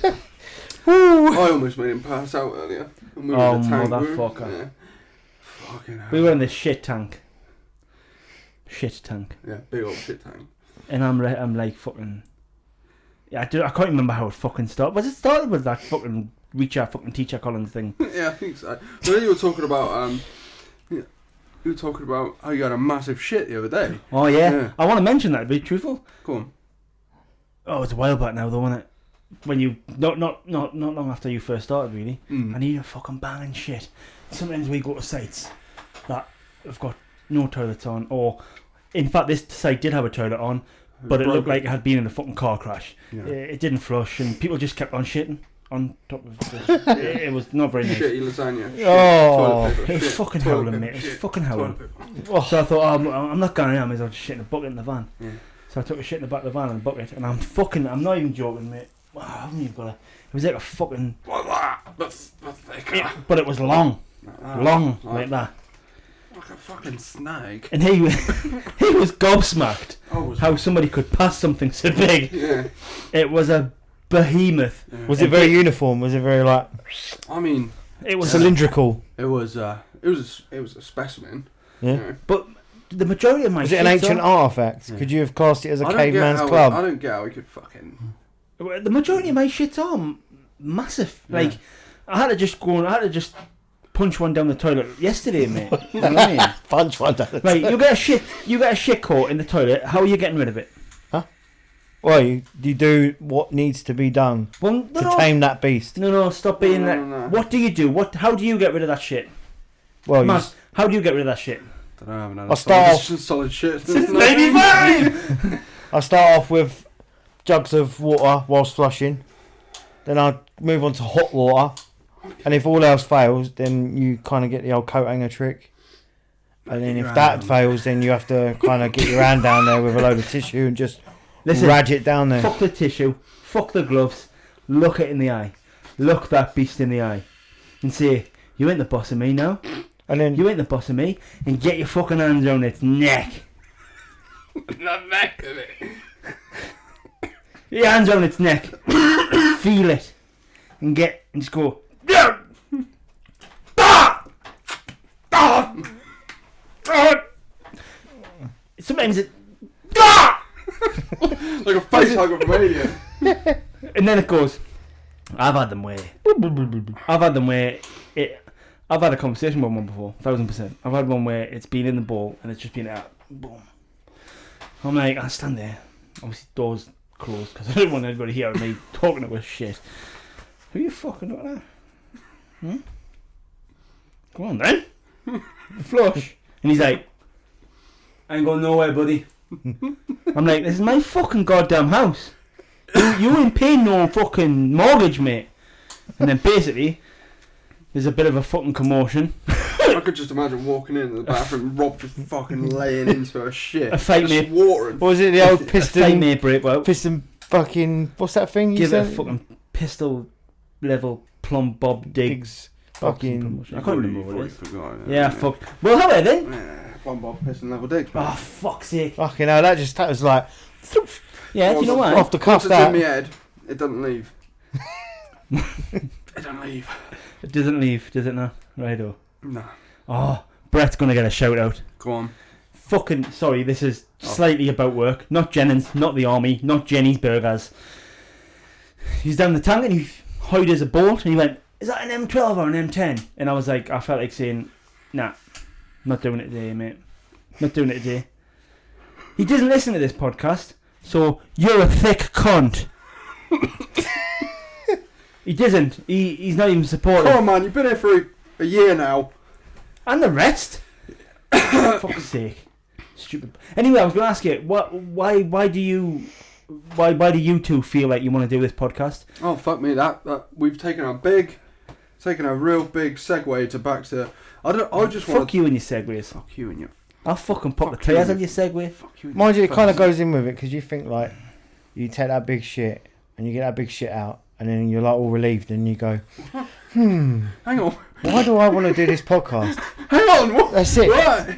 C: I almost made him pass out earlier. And we were in the tank room.
B: motherfucker.
C: Yeah. Fucking hell.
B: We were in this shit tank. Shit tank.
C: Yeah, big old shit tank.
B: And I'm like fucking... Yeah, I can't remember how it fucking started. Was it started with that fucking fucking Teacher Collins thing?
C: Yeah, I think so. So then you were talking about you were talking about how you had a massive shit the other day.
B: Oh yeah.
C: Yeah.
B: I want to mention that, to be truthful.
C: Go on.
B: Oh, it's a while back now though, wasn't it? When you not long after you first started, really. I need a fucking banging shit. Sometimes we go to sites that have got no toilets on, or in fact this site did have a toilet on, but it looked like it had been in a fucking car crash.
C: Yeah.
B: It didn't flush, and people just kept on shitting on top of it. It was not very nice.
C: Shitty lasagna. Shit,
D: Oh.
C: toilet paper,
B: It was
C: shit,
B: fucking
C: toilet
B: howling,
C: paper,
B: mate. It was
C: shit,
B: fucking howling.
C: toilet paper.
B: So I thought, I'm not going in, I may as well just shit in a bucket in the van.
C: Yeah.
B: So I took a shit in the back of the van and a bucket, and I'm not even joking, mate. Oh, I haven't even got it. It was like a fucking...
C: That's thicker.
B: Yeah, but it was long. Long, like that.
C: Like a fucking snake.
B: And he was gobsmacked how somebody could pass something so big.
C: Yeah.
B: It was a behemoth.
C: Yeah.
D: Was it very uniform? Was it very like
C: I mean,
B: It was
D: cylindrical?
C: it was a specimen.
D: Yeah.
C: You know.
B: But the majority of my
D: Was it an
B: shits
D: ancient
B: are-
D: artifact?
C: Yeah.
D: Could you have classed it as a
C: I don't get
D: caveman's
C: how-
D: club?
C: I don't get how he could fucking.
B: The majority of my shits are massive.
C: Yeah.
B: Like, I had to just punch one down the toilet yesterday, mate. You know what I mean?
D: Punch one down the
B: Right, you get a shit caught in the toilet. How are you getting rid of it?
D: Well, you do what needs to be done
B: Well,
D: to tame that beast.
B: No, stop being that.
C: No.
B: What do you do? How do you get rid of that shit?
D: Well,
B: Matt, how do you get rid of that shit?
C: I haven't had
D: I'll start off-
C: solid shit.
B: Maybe fine.
D: I start off with jugs of water whilst flushing. Then I move on to hot water. And if all else fails, then you kind of get the old coat hanger trick. And then if that fails, then you have to kind of get your hand down there with a load of tissue and just
B: Listen,
D: rag it down there.
B: fuck the tissue, fuck the gloves, look it in the eye. Look that beast in the eye. And say, you ain't the boss of me now.
D: And then
B: You ain't the boss of me. And get your fucking hands on its neck.
C: Not neck of it.
B: Get your hands on its neck. Feel it. And just go. Sometimes it.
C: Like a face hugger from Alien.
B: And then it goes. I've had them where I've had a conversation with one before, 1000%. I've had one where it's been in the ball and it's just been out. Boom. I'm like, I stand there. Obviously, doors closed because I don't want anybody hearing me talking about shit. Who are you fucking looking at? Go on then. Flush. And he's like, I ain't going nowhere, buddy. I'm like, this is my fucking goddamn house. You ain't paying no fucking mortgage, mate. And then basically, there's a bit of a fucking commotion.
C: I could just imagine walking into the bathroom, Rob just fucking laying into her shit.
B: A fight,
C: just
B: mate.
C: watering.
D: what was it? The old
B: Fight
D: piston,
B: me break out.
D: piston fucking. What's that thing you
B: Give it
D: said?
B: a fucking pistol level plumb bob dig.
D: Digs. Fucking.
B: I can't remember what it is.
C: Forgot,
B: Yeah, fuck. Well, hello then.
C: One bob piston level dick.
B: Oh, fuck's sake.
D: Fucking hell, that was like
B: Yeah, do you know what?
D: off the cuff
C: Once it's in my
D: that.
C: head, it doesn't leave. It doesn't leave.
B: It doesn't leave, does it now? Righto.
C: No.
B: Oh, Brett's gonna get a shout out.
C: Go on.
B: Fucking sorry, this is slightly about work. Not Jennings, not the army, not Jenny's Burgers. He's down the tank and he hoid as a bolt and he went, "Is that an M12 or an M10?" And I was like, I felt like saying, "Nah, not doing it today, mate. Not doing it today." He doesn't listen to this podcast, so you're a thick cunt. He doesn't. He's not even supportive.
C: Come on, man. You've been here for a year now.
B: And the rest. For fuck's sake. Stupid. Anyway, I was going to ask you, why do you two feel like you want to do this podcast?
C: Oh fuck me! That we've taken a real big segue to back to. I just want.
B: Fuck you and your segways.
C: Fuck you and your.
B: I'll fucking pop the
C: Fuck
B: tyres
C: you.
B: on your segway.
C: Fuck you. And
D: Mind you,
C: your
D: it kind of
C: fucking-
D: goes in with it because you think like you take that big shit and you get that big shit out and then you're like all relieved and you go,
C: Hang on.
D: why do I want to do this podcast?
C: Hang on. What?
D: That's it.
C: What?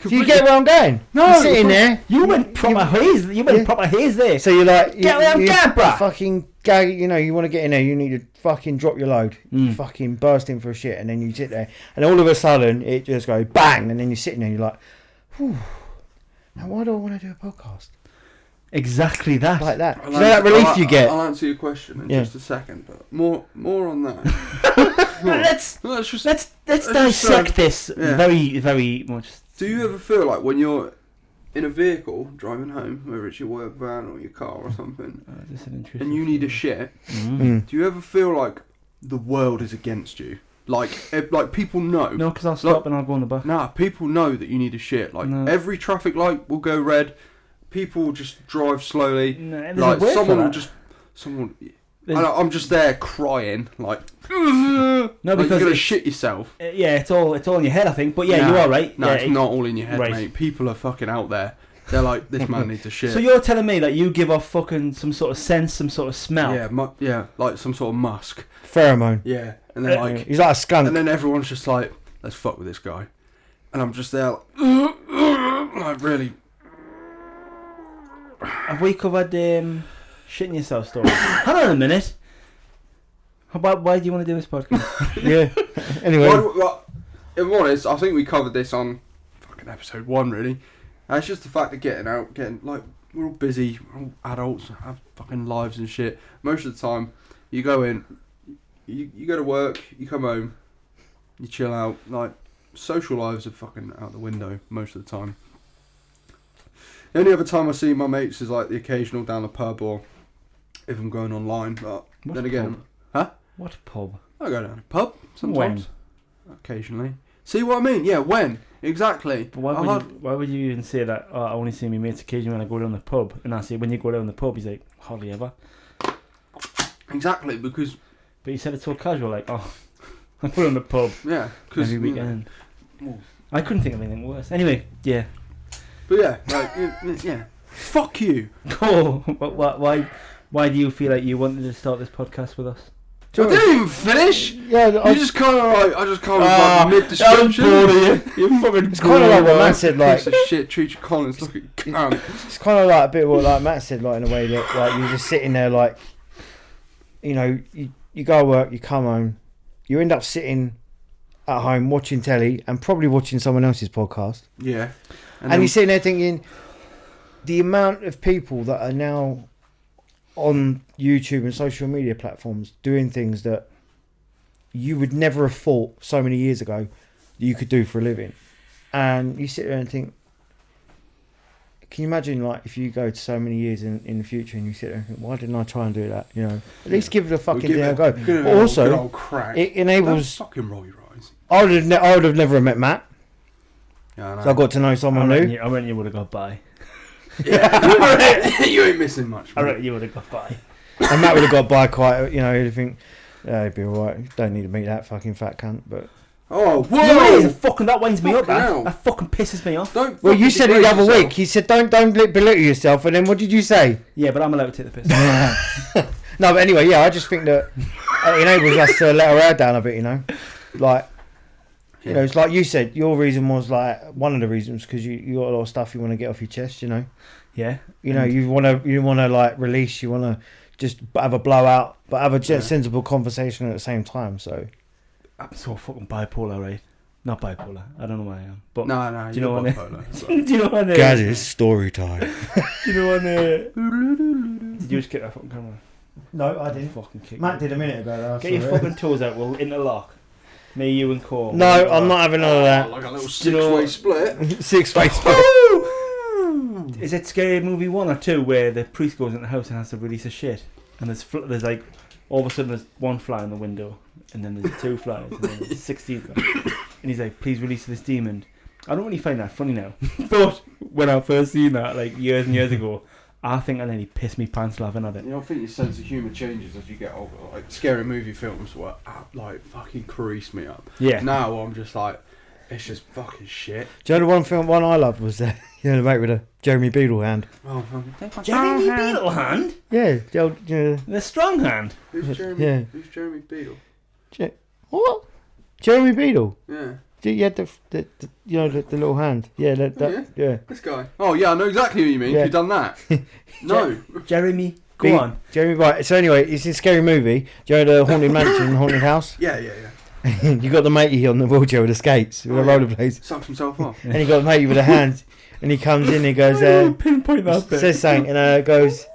D: Do you get where I'm going?
C: No,
D: You're sitting there.
B: You went proper haze. You went
D: Yeah.
B: proper haze there.
D: So you're like, you,
B: Get where I'm
D: you
B: going, bruh.
D: fucking gag, you know, you want to get in there, you need to fucking drop your load,
B: Mm.
D: fucking burst in for a shit, and then you sit there, and all of a sudden it just goes bang, and then you're sitting there, and you're like, whew, now why do I want to do a podcast
B: Exactly that.
D: like that?
C: I'll
D: You know that relief
C: I'll-
D: you get.
C: I'll answer your question in
D: Yeah.
C: just a second, but more on that.
B: Let's
C: Let's just.
B: let's
C: just,
B: dissect this
C: yeah.
B: very very much.
C: Do you ever feel like when you're in a vehicle driving home, whether it's your work van or your car or something,
B: This is an intrusive
C: and you need a shit?
B: Mm.
C: Do you ever feel like the world is against you? Like people know.
B: No, because I'll stop and I'll go on the back.
C: Nah, people know that you need a shit. Like
B: No.
C: every traffic light will go red. People will just drive slowly.
B: No, there's
C: Like
B: a word for
C: someone will
B: that.
C: just someone.
B: There's-
C: I'm just there crying like.
B: No,
C: like
B: because
C: you're gonna
B: it's-
C: shit yourself.
B: Yeah, it's all in your head, I think. But yeah,
C: Nah,
B: you are right.
C: No,
B: yeah,
C: it's not all in your head,
B: right.
C: mate. People are fucking out there. They're like, this man needs a shit.
B: So you're telling me that you give off fucking some sort of sense, some sort of smell?
C: Yeah, like some sort of musk.
D: Pheromone.
C: Yeah, and then like,
D: He's like a skunk.
C: and then everyone's just like, let's fuck with this guy, and I'm just there, like really.
B: Have we covered shitting yourself stories? Hang on a minute. Why do you want to do this podcast?
D: Yeah. Anyway,
C: Well, if I'm honest, I think we covered this on fucking episode 1, really. And it's just the fact of getting out, like, we're all busy, we're all adults, have fucking lives and shit. Most of the time, you go in, you go to work, you come home, you chill out. Like, social lives are fucking out the window most of the time. The only other time I see my mates is like the occasional down the pub or if I'm going online. But
B: What
C: then again,
B: pub?
C: huh?
B: What pub?
C: I go down to the pub sometimes. Occasionally. See what I mean? Yeah, when? Exactly.
B: But why would you even say that? Oh, I only see my mates occasionally when I go down the pub. And I say, when you go down the pub, he's like, hardly ever.
C: Exactly, because,
B: But you said it so casual, like, oh, I go down the pub
C: yeah. Cause,
B: every weekend. I couldn't think of anything worse. Anyway, yeah.
C: But yeah, like, yeah. Fuck you.
B: Cool. Why do you feel like you wanted to start this podcast with us?
C: I didn't even finish.
D: yeah,
C: You just kind of like, I just kind of like mid-description.
B: You fucking
D: it's kind of like what Matt said. Like,
C: Piece of shit, Treacher Collins, look at you, cunt.
D: it's kind of like a bit what like Matt said. Like in a way that like you're just sitting there, like, you know, you go to work, you come home, you end up sitting at home watching telly and probably watching someone else's podcast.
C: Yeah.
D: And
C: then-
D: you're sitting there thinking, the amount of people that are now on YouTube and social media platforms doing things that you would never have thought so many years ago that you could do for a living. And you sit there and think, can you imagine, like, if you go to so many years in the future and you sit there and think, why didn't I try and do that? You know, at least give it a fucking thing a go.
C: Give it
D: But also,
C: a good old crack.
D: it
C: Don't
D: enables.
C: fucking roll your eyes.
D: I would have never met Matt.
C: Yeah, I know.
D: So I got to know someone new.
B: I reckon you would have got by.
C: Yeah, you ain't missing much.
B: I
C: mate.
B: reckon you would have got by.
D: And Matt would have got by quite, you know, he'd think, yeah, he'd be alright. Don't need to meet that fucking fat cunt. But
C: Oh,
B: No, it is.
C: whoa!
B: That winds me up.
C: Fucking hell.
B: That fucking pisses me off.
C: Don't.
D: well, you
C: fucking
D: said it the
C: degrade
D: other
C: yourself.
D: week. He said, don't belittle yourself. And then what did you say?
B: Yeah, but I'm allowed to take the piss.
D: No, but anyway, yeah, I just think that it enables us to let our hair down a bit, you know. Like, you know, it's like you said, your reason was like one of the reasons because you got a lot of stuff you want to get off your chest, you know.
B: Yeah.
D: You know, you want to like release, you want to just have a blowout, but have a sensible conversation at the same time. So,
B: I'm so fucking bipolar, right? Not bipolar. I don't know why I am. But
C: No,
B: do you know
C: you're
B: when
C: bipolar.
B: do you know when
D: Guys, it's story time.
B: do you know when did you just get that fucking camera?
D: No, I didn't.
B: Fucking kick
D: Matt
B: me.
D: did a minute ago. Though,
B: Get your fucking toes out. We'll interlock. Me, you, and Cole.
D: No, I'm not having none of that.
C: Like a little
B: Do you know-
C: six-way split.
D: 6 face.
B: Is it Scary Movie 1 or 2 where the priest goes in the house and has to release a shit, and there's like all of a sudden there's one fly in the window, and then there's 2 flies, and then there's 16 flies, and he's like, please release this demon. I don't really find that funny now, but when I first seen that like years and years ago, I think I nearly pissed me pants laughing at it.
C: You know, I think your sense of humour changes as you get older. Like scary movie films were like fucking crease me up.
B: Yeah.
C: Now I'm just like, it's just fucking shit.
D: Do you know the one I loved was the mate with a Jeremy Beadle hand.
C: Oh,
B: Jeremy Beadle hand?
D: Yeah, the old,
B: The strong hand?
C: who's Jeremy?
D: Yeah.
C: Who's Jeremy Beadle?
D: what? Jeremy Beadle?
C: Yeah,
D: You had the little hand. Yeah, yeah.
C: this guy. Oh yeah, I know exactly who you mean.
D: Yeah.
C: You've done that. No.
B: Jeremy, go on.
D: Jeremy, right. So anyway, it's a scary movie. Do you know the Haunted Mansion, Haunted House?
C: Yeah.
D: You got the matey on the wheelchair with the skates, with
C: Oh,
D: the
C: yeah.
D: rollerblades.
C: Sucks himself off.
D: And you got the matey with the hand. And he comes in and he goes,
B: Pinpoint that bit.
D: says something, and goes,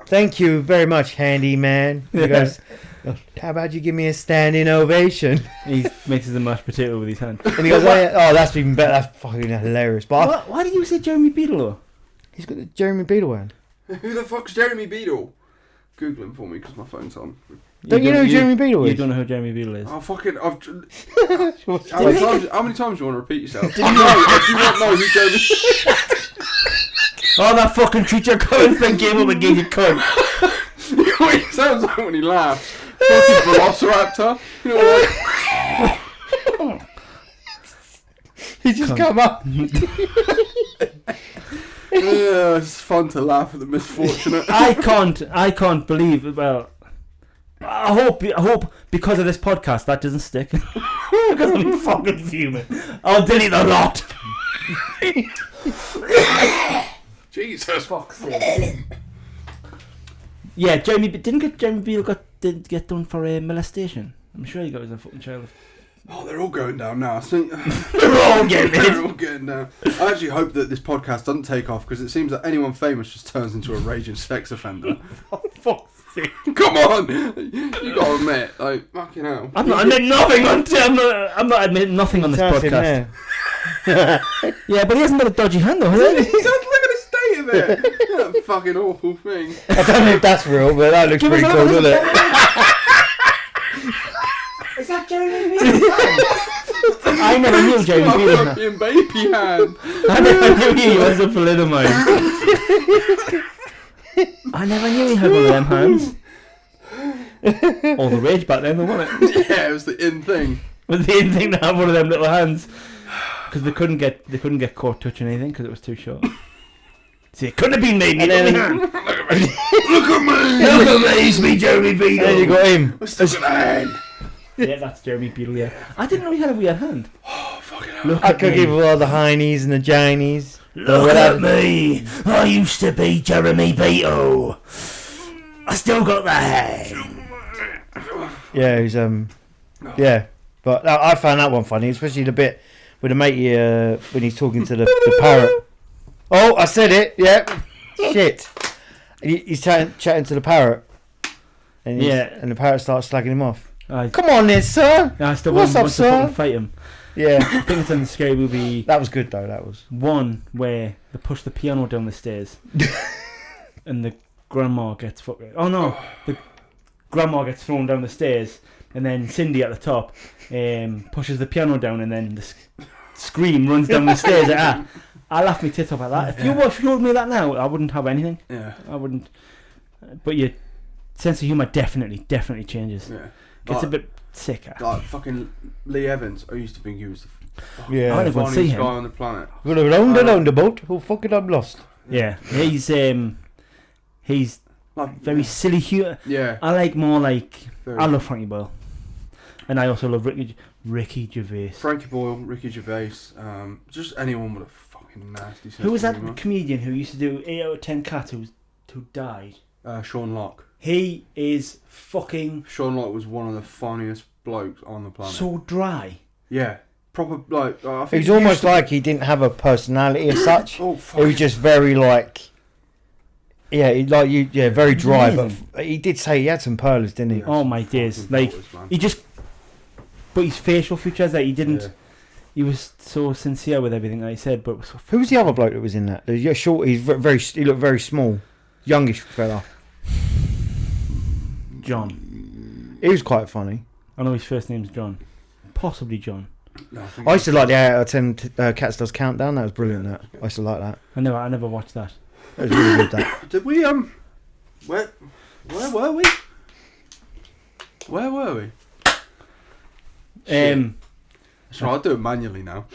D: thank you very much, handyman. He goes, how about you give me a standing ovation?
B: He mixes a mashed potato with his hand.
D: And he goes, oh, yeah, oh, that's even better. That's fucking hilarious. But
B: Why did you say Jeremy Beadle though?
D: he's got the Jeremy Beadle hand.
C: Who the fuck's Jeremy Beadle? Google him for me because my phone's on.
D: Don't you know who Jeremy Beadle
B: You
D: is?
B: don't know who Jeremy Beadle is.
C: Oh fucking! How
D: What's
C: many times do you want to repeat yourself? Do you not know who Jeremy?
B: Oh, that fucking creature coming thing came up and gave you cunt.
C: It sounds like when he laughs. Fucking Velociraptor. You know, like,
D: He just come up.
C: yeah, it's fun to laugh at the misfortunate.
B: I can't believe. Well, I hope because of this podcast that doesn't stick. Because I'll be fucking fuming. I'll delete the lot.
C: Jesus.
B: Fuck's sake. Yeah, Jeremy Beadle did get done for molestation. I'm sure he got as a fucking child.
C: Oh, they're all going down now. I think
B: They're all getting it.
C: they're all getting down. I actually hope that this podcast doesn't take off because it seems that anyone famous just turns into a raging sex offender.
B: Fuck's sake.
C: Come on, you gotta admit, like fucking hell.
B: I'm not admitting nothing I'm not admitting nothing on this podcast. Yeah, but he hasn't got a dodgy hand though, has he?
C: He's look at the state of it. That fucking awful thing.
D: I don't know if that's real, but that looks
B: Give us
D: pretty
B: a
D: cool,
B: look,
D: doesn't it?
B: Is that Jeremy Beadle? I never knew Jeremy
C: My
B: Beadle.
C: fucking baby hand.
B: I never knew he was a thalidomide. I never knew he had one of them hands. All the rage back then, though, wasn't it?
C: Yeah, it was the in thing.
B: It was the only thing to have one of them little hands because they couldn't get caught touching anything because it was too short. See, it couldn't have been me.
D: And then-
C: Look at me.
B: Look at me, it's me, Jeremy Beadle.
D: And then you got him.
C: Let's look at that hand.
B: Yeah, that's Jeremy Beadle. Yeah, I didn't know he had a weird hand.
C: Oh, fucking hell.
B: Look
D: I
B: at
D: could
B: me.
D: give all the heinies and the jinies.
B: Look at me. I used to be Jeremy Beadle. I still got the hand.
D: Yeah, he's yeah. But I found that one funny, especially the bit with the matey when he's talking to the parrot. Oh, I said it. Yeah. Shit. He's chatting to the parrot. And and the parrot starts slagging him off. Come on, then, sir.
B: I still
D: What's
B: want
D: up,
B: to
D: sir?
B: fucking fight him.
D: Yeah.
B: I think it's in the Scary Movie
D: That was good though. That was.
B: 1 where they push the piano down the stairs and the grandma gets fucking. Oh no, the grandma gets thrown down the stairs and then Cindy at the top pushes the piano down and then the scream runs down the stairs. I laughed my tits off at that. If you showed me that now, I wouldn't have anything.
C: Yeah.
B: I wouldn't. But your sense of humour definitely changes.
C: Yeah.
B: Gets a bit sicker.
C: Like fucking Lee Evans. I used to think he was the
D: Yeah.
B: I never see
C: funniest
B: him.
C: guy on the planet.
D: We're around the boat. Oh fuck it, I'm lost.
B: Yeah, he's
C: Like,
B: very silly humour.
C: Yeah.
B: I like more like
C: Very.
B: I love Frankie Boyle, and I also love Ricky Gervais.
C: Frankie Boyle, Ricky Gervais, just anyone with a fucking nasty sense
B: Who was
C: of
B: that
C: humour.
B: comedian who used to do 8 out of 10 Cats who died?
C: Sean Locke.
B: He is fucking.
C: Sean Locke was one of the funniest blokes on the planet.
B: So dry.
C: Yeah, proper like. I
D: It
C: think
D: was almost like he didn't have a personality as such.
C: Oh,
D: It
C: fuck.
D: was just very like, very dry.
B: Amazing.
D: But he did say he had some pearls, didn't he?
C: Yeah,
B: Oh
C: some
B: my days!
C: fucking
B: Like
C: pelters, man.
B: he just, but his facial features, like he didn't.
C: Yeah.
B: He was so sincere with everything that he said, but it was so
D: Who was the other bloke that was in that? The short. He's very. He looked very small, youngish fella.
B: John.
D: He was quite funny.
B: I know his first name's John, possibly John.
C: No, think
D: I used to like the 8 out of 10 Cats Does Countdown. That was brilliant. That I used to like that.
B: I never watched that.
D: That was really good. That.
C: Did we Where were we? Where were we? So I'll do it manually now.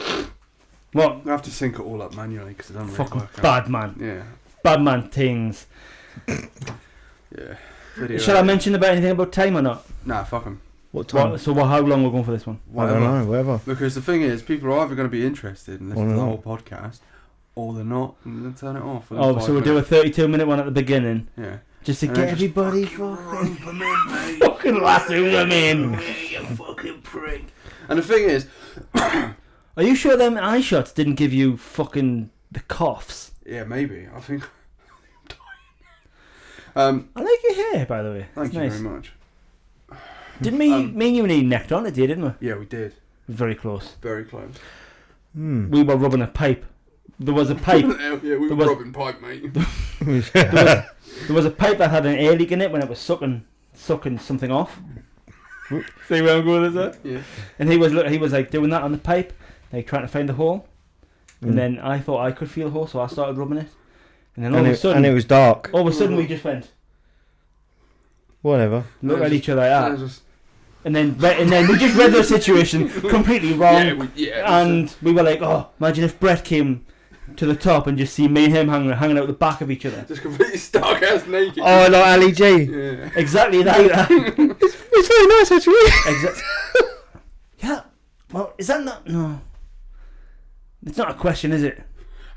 B: What?
C: I have to sync it all up manually because it doesn't really
B: Fucking
C: work out.
B: bad man.
C: Yeah,
B: Bad man things.
C: yeah. Video
B: Shall I
C: editing.
B: mention about anything about time or not?
C: Nah, fuck them.
D: What time?
B: How long we're going for this one?
D: I don't know. Whatever.
C: Because the thing is, people are either going to be interested and listen
D: Or
C: to the
D: not.
C: whole podcast, or they're not, and then turn it off. within
B: Oh,
C: 5
B: so we'll do a
C: minutes.
B: 32-minute one at the beginning,
C: Yeah.
B: just to
C: And
B: get
C: then just
B: everybody
C: Rump 'em in, mate.
B: fucking lasso them in.
C: You fucking prick. And the thing is,
B: Are you sure them eye shots didn't give you fucking the coughs?
C: yeah, maybe. I think I'm dying.
B: I like your hair, by the way.
C: Thank
B: It's
C: you
B: nice.
C: very much.
B: Didn't me and you necked on it, didn't we?
C: Yeah, we did.
B: Very close.
C: Very close.
B: We were rubbing a pipe. There was a pipe.
C: Yeah, we were
B: There was-
C: robbing pipe, mate.
B: There was a pipe that had an air leak in it when it was sucking something off. See where I'm going with that?
C: Yeah.
B: And he was like doing that on the pipe, like trying to find the hole. And then I thought I could feel the hole, so I started rubbing it. And then all of a sudden,
D: it was dark.
B: we just went,
D: Whatever.
B: looked at each other like
C: Yeah,
B: that.
C: just-
B: And then we just read the situation completely wrong. And we were like, oh, imagine if Brett came to the top and just see me and him hanging out the back of each other.
C: just completely stark ass naked.
D: Oh, like Ali G.
C: Yeah.
B: Exactly that.
D: It's very nice actually.
B: Exactly. Yeah. Well, is that not... No. It's not a question, is it?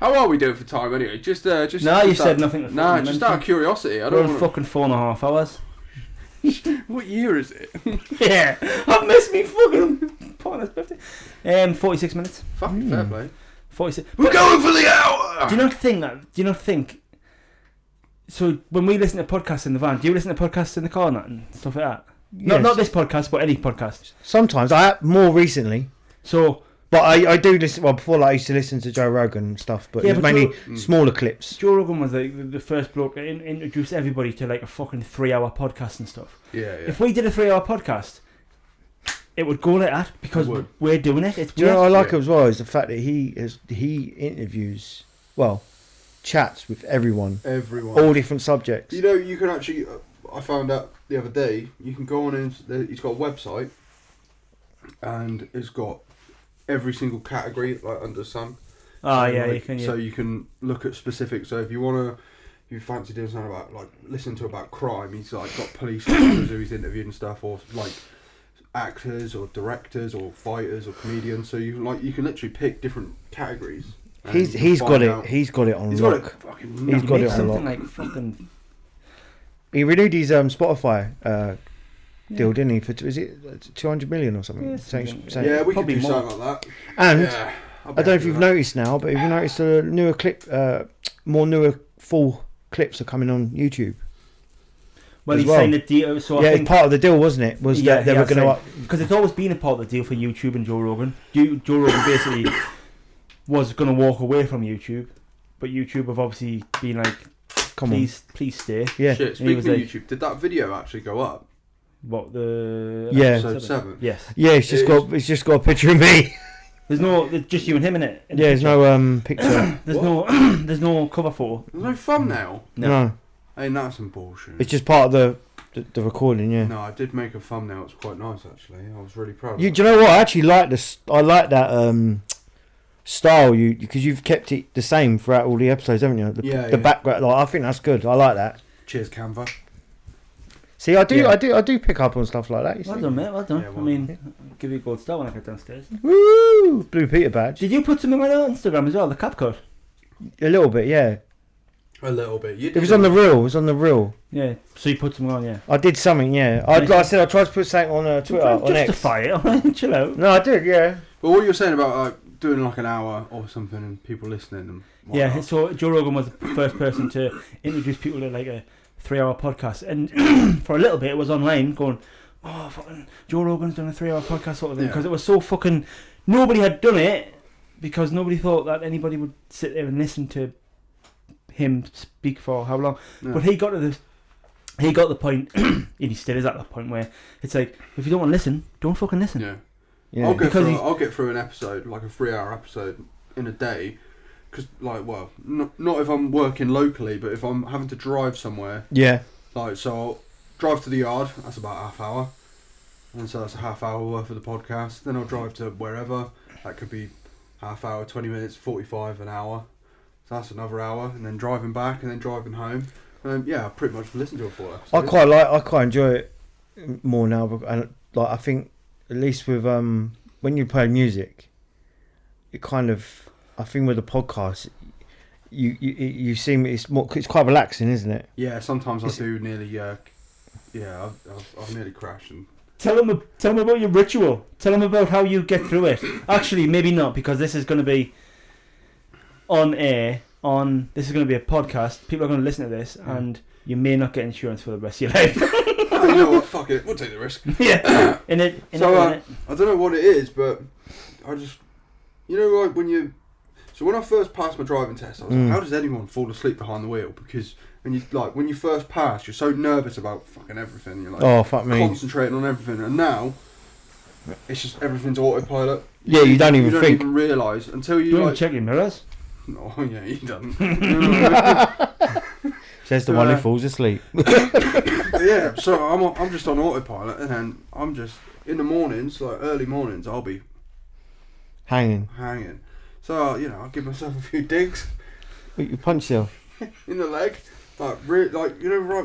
C: How are we doing for time anyway? Just
B: No, you
C: just
B: said
C: out-
B: nothing to
C: Nah,
B: fucking
C: just
B: mention.
C: out of curiosity. I
B: We're
C: don't
B: on
C: want.
B: fucking 4.5 hours.
C: What year is it?
B: Yeah. I've missed me fucking partner's birthday. 46 minutes.
C: Fucking fair play.
B: 46.
C: We're going for the hour.
B: Do you not think... So, when we listen to podcasts in the van, do you listen to podcasts in the car and stuff like that?
D: Yes.
B: Not this podcast, but any podcast.
D: Sometimes I have more recently,
B: So,
D: but I do listen. Well, before that, I used to listen to Joe Rogan and stuff, but
B: Yeah,
D: it was
B: but
D: mainly smaller clips.
B: Joe Rogan was like the first bloke to introduce everybody to like a fucking 3-hour podcast and stuff.
C: Yeah, yeah.
B: If we did a 3-hour podcast, it would go like that because
C: It would.
B: we're doing it. It's
D: Do you know what I
B: weird.
D: like as well is the fact that he interviews, chats with everyone,
C: Everyone.
D: all different subjects.
C: You know, you can actually. I found out the other day. You can go on and he's got a website, and it's got every single category like under sun.
B: Ah,
C: So,
B: yeah,
C: like,
B: you can. Yeah.
C: So you can look at specific. So if you wanna, if you fancy doing something about like listen to about crime, he's like got police officers who he's interviewed and stuff, or like actors or directors or fighters or comedians. So you can literally pick different categories. and you can
D: He's got
C: find
D: it.
C: out-
D: He's got it on
C: He's got
D: lock.
C: it fucking.
D: He's
C: nuts.
D: got
B: Make
D: it on
B: something
D: lock.
B: like fucking.
D: He renewed his Spotify deal,
B: Yeah.
D: didn't he? For is it 200 million or something?
B: Yeah,
D: Saying-
B: something.
D: saying-
C: Yeah, we
B: Probably
C: could do
B: more.
C: something like that.
D: And
C: Yeah,
D: I don't know if you've noticed now, but have you noticed a newer clip? More newer full clips are coming on YouTube.
B: Well,
D: as
B: he's
D: well.
B: saying the deal. So
D: yeah,
B: I
D: it's
B: think
D: part of the deal, wasn't it? Was that they were going to?
B: because it's always been a part of the deal for YouTube and Joe Rogan. Joe Rogan basically was going to walk away from YouTube, but YouTube have obviously been like,
D: Come on.
B: please stay.
D: Yeah.
C: Shit,
B: he
C: speaking
B: was
C: of
B: like-
C: YouTube, did that video actually go up?
B: What the
D: Yeah.
C: Episode 7.
B: Yes.
D: Yeah, it's just got a picture of me.
B: There's just you and him in it.
D: Yeah, there's no picture.
B: There's no cover photo.
C: There's no thumbnail.
D: No,
C: Ain't that some bullshit?
D: it's just part of the recording. Yeah.
C: No, I did make a thumbnail. It's quite nice actually. I was really proud. Of
D: Do
C: it.
D: you know what? I actually like this. I like that style because you've kept it the same throughout all the episodes, haven't you? The background. Like, I think that's good. I like that.
C: Cheers, Canva.
D: See, I do,
B: Yeah.
D: I do pick up on stuff like that. You
B: Well
D: see?
B: done, mate. Well done.
C: Yeah, well
B: I mean, I'll give you a gold star when I get downstairs.
D: Woo! Blue Peter badge.
B: Did you put something on Instagram as well? The CapCut.
D: A little bit, yeah.
C: A little bit. You
D: It was on the reel. It was on the reel.
B: Yeah. So you put something on, yeah.
D: I did something. Yeah. Like I said, I tried to put something on Twitter on X.
B: Justify it. Chill out.
D: No, I did. Yeah.
C: But what you were saying about like doing like an hour or something and people listening and
B: Yeah.
C: whatnot.
B: So Joe Rogan was the first person to introduce people to like a 3-hour podcast, and for a little bit it was online going, oh fucking Joe Rogan's done a 3-hour podcast sort of thing, because it was so fucking nobody had done it, because nobody thought that anybody would sit there and listen to him speak for how long.
C: Yeah.
B: But he got the point, and he still is at that point where it's like, if you don't want to listen, don't fucking listen.
C: Yeah.
D: Yeah.
C: I'll get through an episode, like a 3-hour episode, in a day. Because, like, well, not if I'm working locally, but if I'm having to drive somewhere.
D: Yeah.
C: Like, so I'll drive to the yard, that's about half hour. And so that's a half hour worth of the podcast. Then I'll drive to wherever. That could be half hour, 20 minutes, 45, an hour. So that's another hour. And then driving back and then driving home. Yeah, I pretty much listen to a full episode.
D: I quite enjoy it more now, and like I think at least with when you play music, it kind of, I think with the podcast, you seem it's quite relaxing, isn't it?
C: Yeah, sometimes I do nearly I've nearly crashed. And
B: Tell them about your ritual. Tell them about how you get through it. Actually, maybe not, because this is going to be on air. This is going to be a podcast. People are going to listen to this, and you may not get insurance for the rest of your life.
C: Oh, you know what? Fuck it, we'll take the risk.
B: Yeah.
C: I don't know what it is, but I just, like when I first passed my driving test, I was like, how does anyone fall asleep behind the wheel? Because when you first pass, you're so nervous about fucking everything. You're like,
D: oh fuck me,
C: concentrating on everything, and now it's just everything's autopilot.
D: Yeah, you don't even think.
C: realise until you
B: don't check your mirrors.
C: No, yeah, he doesn't.
D: Says the one who falls asleep.
C: Yeah, so I'm just on autopilot, and then I'm just in the mornings, like early mornings, I'll be
D: hanging.
C: So I'll give myself a few digs.
D: You punch yourself
C: in the leg, like right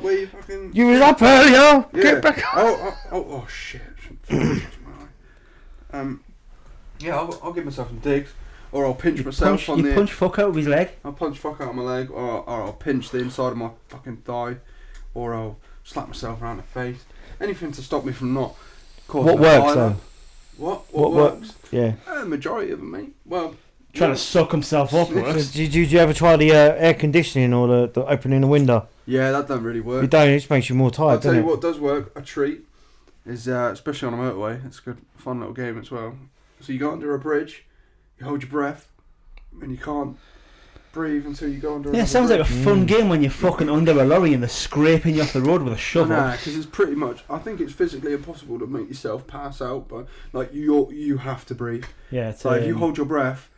C: where you fucking.
D: You was up earlier.
C: Yeah.
D: Get back up.
C: Oh shit. Yeah, I'll give myself some digs. Or I'll pinch myself on the...
B: You punch fuck out of his leg?
C: I'll punch fuck out of my leg, or I'll pinch the inside of my fucking thigh, or I'll slap myself around the face. Anything to stop me from not causing
D: What works though?
C: What works?
D: Yeah.
C: Majority of them, mate. Well...
B: Trying to suck himself off works.
D: Did you ever try the air conditioning or the opening the window?
C: Yeah, that doesn't really work.
D: You don't, it just makes you more tired,
C: I'll tell
D: doesn't
C: you
D: it?
C: what does work, a treat, is especially on a motorway, it's a good, fun little game as well. So you go under a bridge, you hold your breath, and you can't breathe until you go under.
B: Yeah, it sounds like a fun game when you're fucking under a lorry and they're scraping you off the road with a shovel.
C: Nah, because it's pretty much. I think it's physically impossible to make yourself pass out, but like you have to breathe.
B: Yeah, it's
C: like if you hold your breath,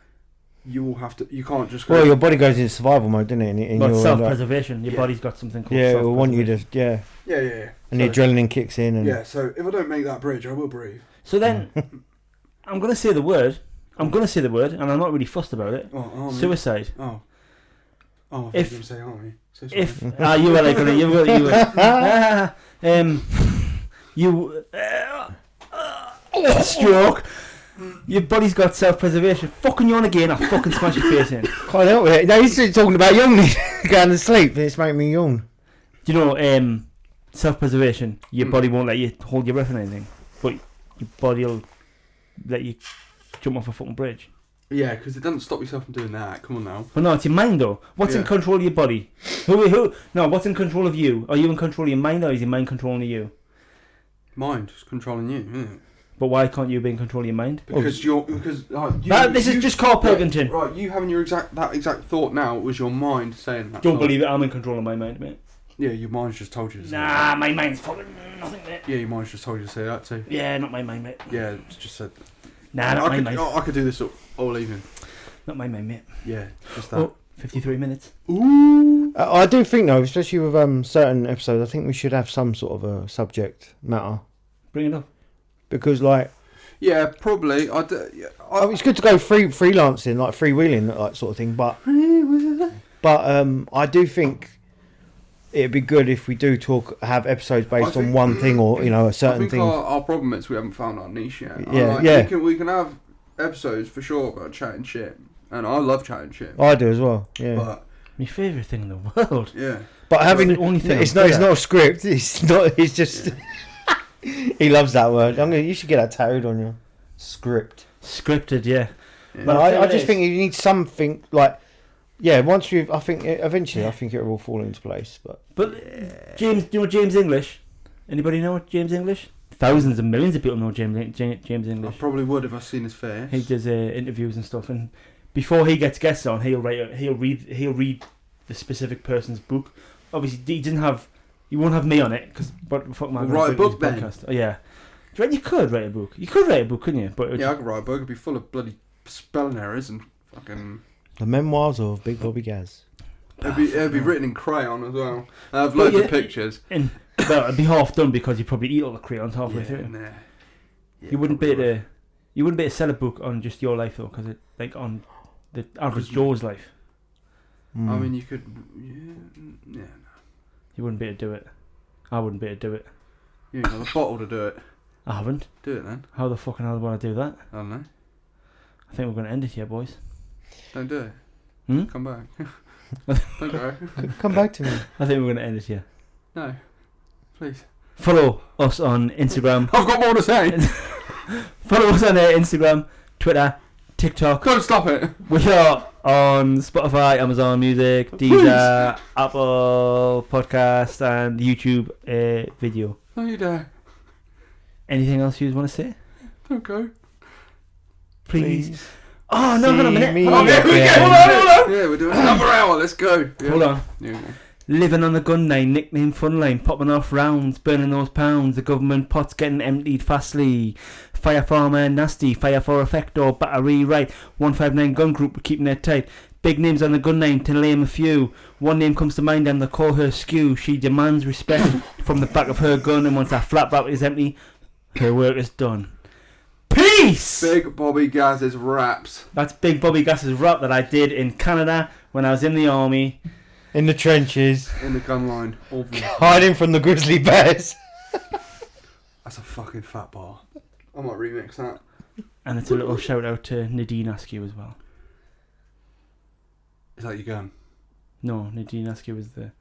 C: you will have to. You can't just. Go,
D: well, your body goes into survival mode, doesn't it? And
B: but self-preservation. Your body's got something called.
D: Yeah, it will want you to. Yeah.
C: Yeah.
D: And the adrenaline kicks in. And
C: yeah. So if I don't make that bridge, I will breathe.
B: So then, I'm gonna say the word. And I'm not really fussed about it. Suicide.
C: Oh. I thought you were going to say army.
B: If you were like stroke. Your body's got self-preservation. Fucking yawn again, I'll fucking smash your face in.
D: Can't help it. No, he's talking about yawning, going to sleep. It's making me yawn.
B: Do you know, self-preservation? Your body won't let you hold your breath or anything, but your body will let you jump off a fucking bridge.
C: Yeah, because it doesn't stop yourself from doing that. Come on now.
B: Well, no, it's your mind though. What's in control of your body? Who? No, what's in control of you? Are you in control of your mind, or is your mind controlling you?
C: Mind is controlling you, isn't it?
B: But why can't you be in control of your mind?
C: Because
B: this is just Carl Pilkington.
C: Right, you having that exact thought now was your mind saying that.
B: Don't believe it. I'm in control of my mind, mate.
C: Yeah, your mind's just told you to say
B: that. Nah, my mind's fucking nothing, mate.
C: Yeah, your mind's just told you to say that too.
B: Yeah, not my mind, mate.
C: Yeah, it's just said.
B: Nah, not my mind.
C: I could do this all evening.
B: Not my mind, mate.
C: Yeah, just that.
B: Oh, 53 minutes.
C: Ooh.
D: I do think though, especially with certain episodes, I think we should have some sort of a subject matter.
B: Bring it up.
D: Because like.
C: Yeah, probably.
D: It's good to go freelancing, like freewheeling, like sort of thing. But I do think it'd be good if we do have episodes based on one thing or a certain thing.
C: Our problem is we haven't found our niche yet.
D: Yeah.
C: We can have episodes for sure about chatting shit, and I love chatting shit.
D: I do as well. Yeah.
C: But
B: My favourite thing in the world.
C: Yeah.
D: But having
B: the only thing
D: it's
B: I'm
D: not
B: good
D: a script. It's not. It's just. He loves that word. You should get that tattooed on you. Script.
B: Scripted, yeah.
C: Yeah.
D: No,
B: Well,
D: I
B: I think
D: just
B: it
D: think you need something like. Yeah, once you, I think eventually, I think it will all fall into place. But
B: James, do you know James English? Anybody know James English? Thousands and millions of people know James
C: I
B: English.
C: probably would if I seen his face.
B: He does interviews and stuff, and before he gets guests on, he'll read the specific person's book. Obviously, he didn't have. You won't have me on it because what the fuck am I
C: Well,
B: gonna
C: write a
B: put in
C: book
B: his
C: then.
B: podcast? Oh, yeah. Do you reckon you could write a book? You could write a book, couldn't you? But it would
C: Yeah, I could write a book. It'd be full of bloody spelling errors and fucking.
D: the memoirs of Big Bobby Gaz.
C: It'd be written in crayon as well. I have loads
B: yeah,
C: of pictures.
B: well, it'd be half done because you probably eat all the crayons halfway through.
C: Nah. Yeah,
B: You wouldn't be
C: probably
B: able to. You wouldn't be able to sell a book on just your life though, because it like on the average Joe's life,
D: Mm.
C: I mean, you could. Yeah.
B: you wouldn't be able to do it. I wouldn't be able to do it.
C: You ain't got the bottle to do it.
B: I haven't.
C: Do it then.
B: How the fucking hell do I want to do that?
C: I don't know.
B: I think we're going to end it here, boys.
C: Don't do it.
B: Hmm?
C: Come back. Don't go.
D: Come back to me.
B: I think we're going to end it here.
C: No. Please.
B: Follow us on Instagram.
C: I've got more to say.
B: Follow us on Instagram, Twitter, TikTok.
C: Don't stop it.
B: We are on Spotify, Amazon Music, Deezer, Apple Podcast, and YouTube video.
C: No, you dare.
B: Anything else you want to say?
C: Don't go.
B: Please. Oh, no, hold on a minute.
D: See
B: Hold on.
D: me
C: Here we go.
D: again.
C: Hold on. Yeah, we're doing another hour. Let's go. Yeah.
B: Hold on.
C: Yeah.
B: Living on the gun line, nickname Funline, popping off rounds, burning those pounds, the government pot's getting emptied fastly. Fire farmer nasty, fire for effect or battery right. 159 gun group, we're keeping it tight. Big names on the gun line, to name a few. One name comes to mind and they call her Skew. She demands respect from the back of her gun, and once that flat wrap is empty, her work is done. Peace!
C: Big Bobby Gaz's raps.
B: That's Big Bobby Gass's rap that I did in Canada when I was in the army.
D: In the trenches,
C: In the gun line. Obviously.
D: hiding from the grizzly bears.
C: That's a fucking fat bar. I might remix that.
B: And it's a little shout out to Nadine Askew as well.
C: Is that your gun?
B: No, Nadine Askew was the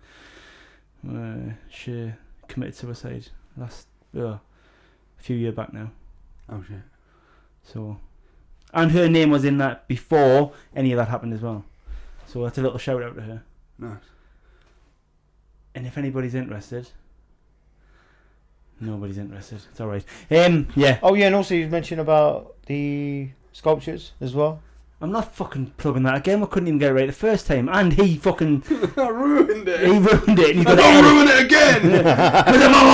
B: she committed suicide a few years back now.
C: Oh shit.
B: So, and her name was in that before any of that happened as well. So that's a little shout out to her.
C: Nice.
B: And if anybody's interested, nobody's interested. It's all right. Yeah.
D: Oh yeah, and also you mentioned about the sculptures as well.
B: I'm not fucking plugging that again. I couldn't even get it right the first time, and he fucking
C: I ruined it.
B: he ruined it. And he's
C: I
B: got to
C: don't
B: edit
C: ruin it again.
B: because I'm a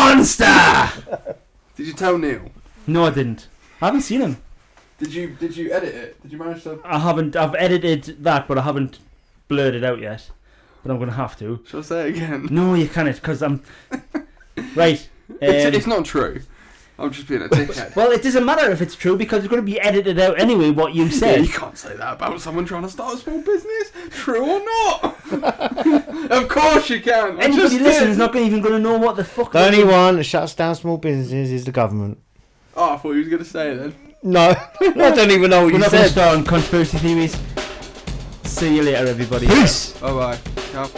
B: monster.
C: Did you tell Neil?
B: No, I didn't. I haven't seen him.
C: Did you edit it? Did you manage to?
B: I haven't. I've edited that, but I haven't blurred it out yet. But I'm gonna have to.
C: Shall I say it again?
B: No, you can't, because I'm right.
C: It's not true. I'm just being a dickhead.
B: Well, it doesn't matter if it's true because it's going to be edited out anyway. What you
C: Yeah,
B: said.
C: you can't say that about someone trying to start a small business. True or not? Of course you can. I
B: Anybody
C: just
B: listening
C: did.
B: is not even going to know what the fuck.
D: The only one that shuts down small businesses is the government.
C: Oh, I thought you was going to say it then.
D: No, I don't even know what
B: We're
D: you
B: not going to
D: said.
B: start on conspiracy theories. See you later, everybody.
D: Peace.
C: Bye bye. Ciao.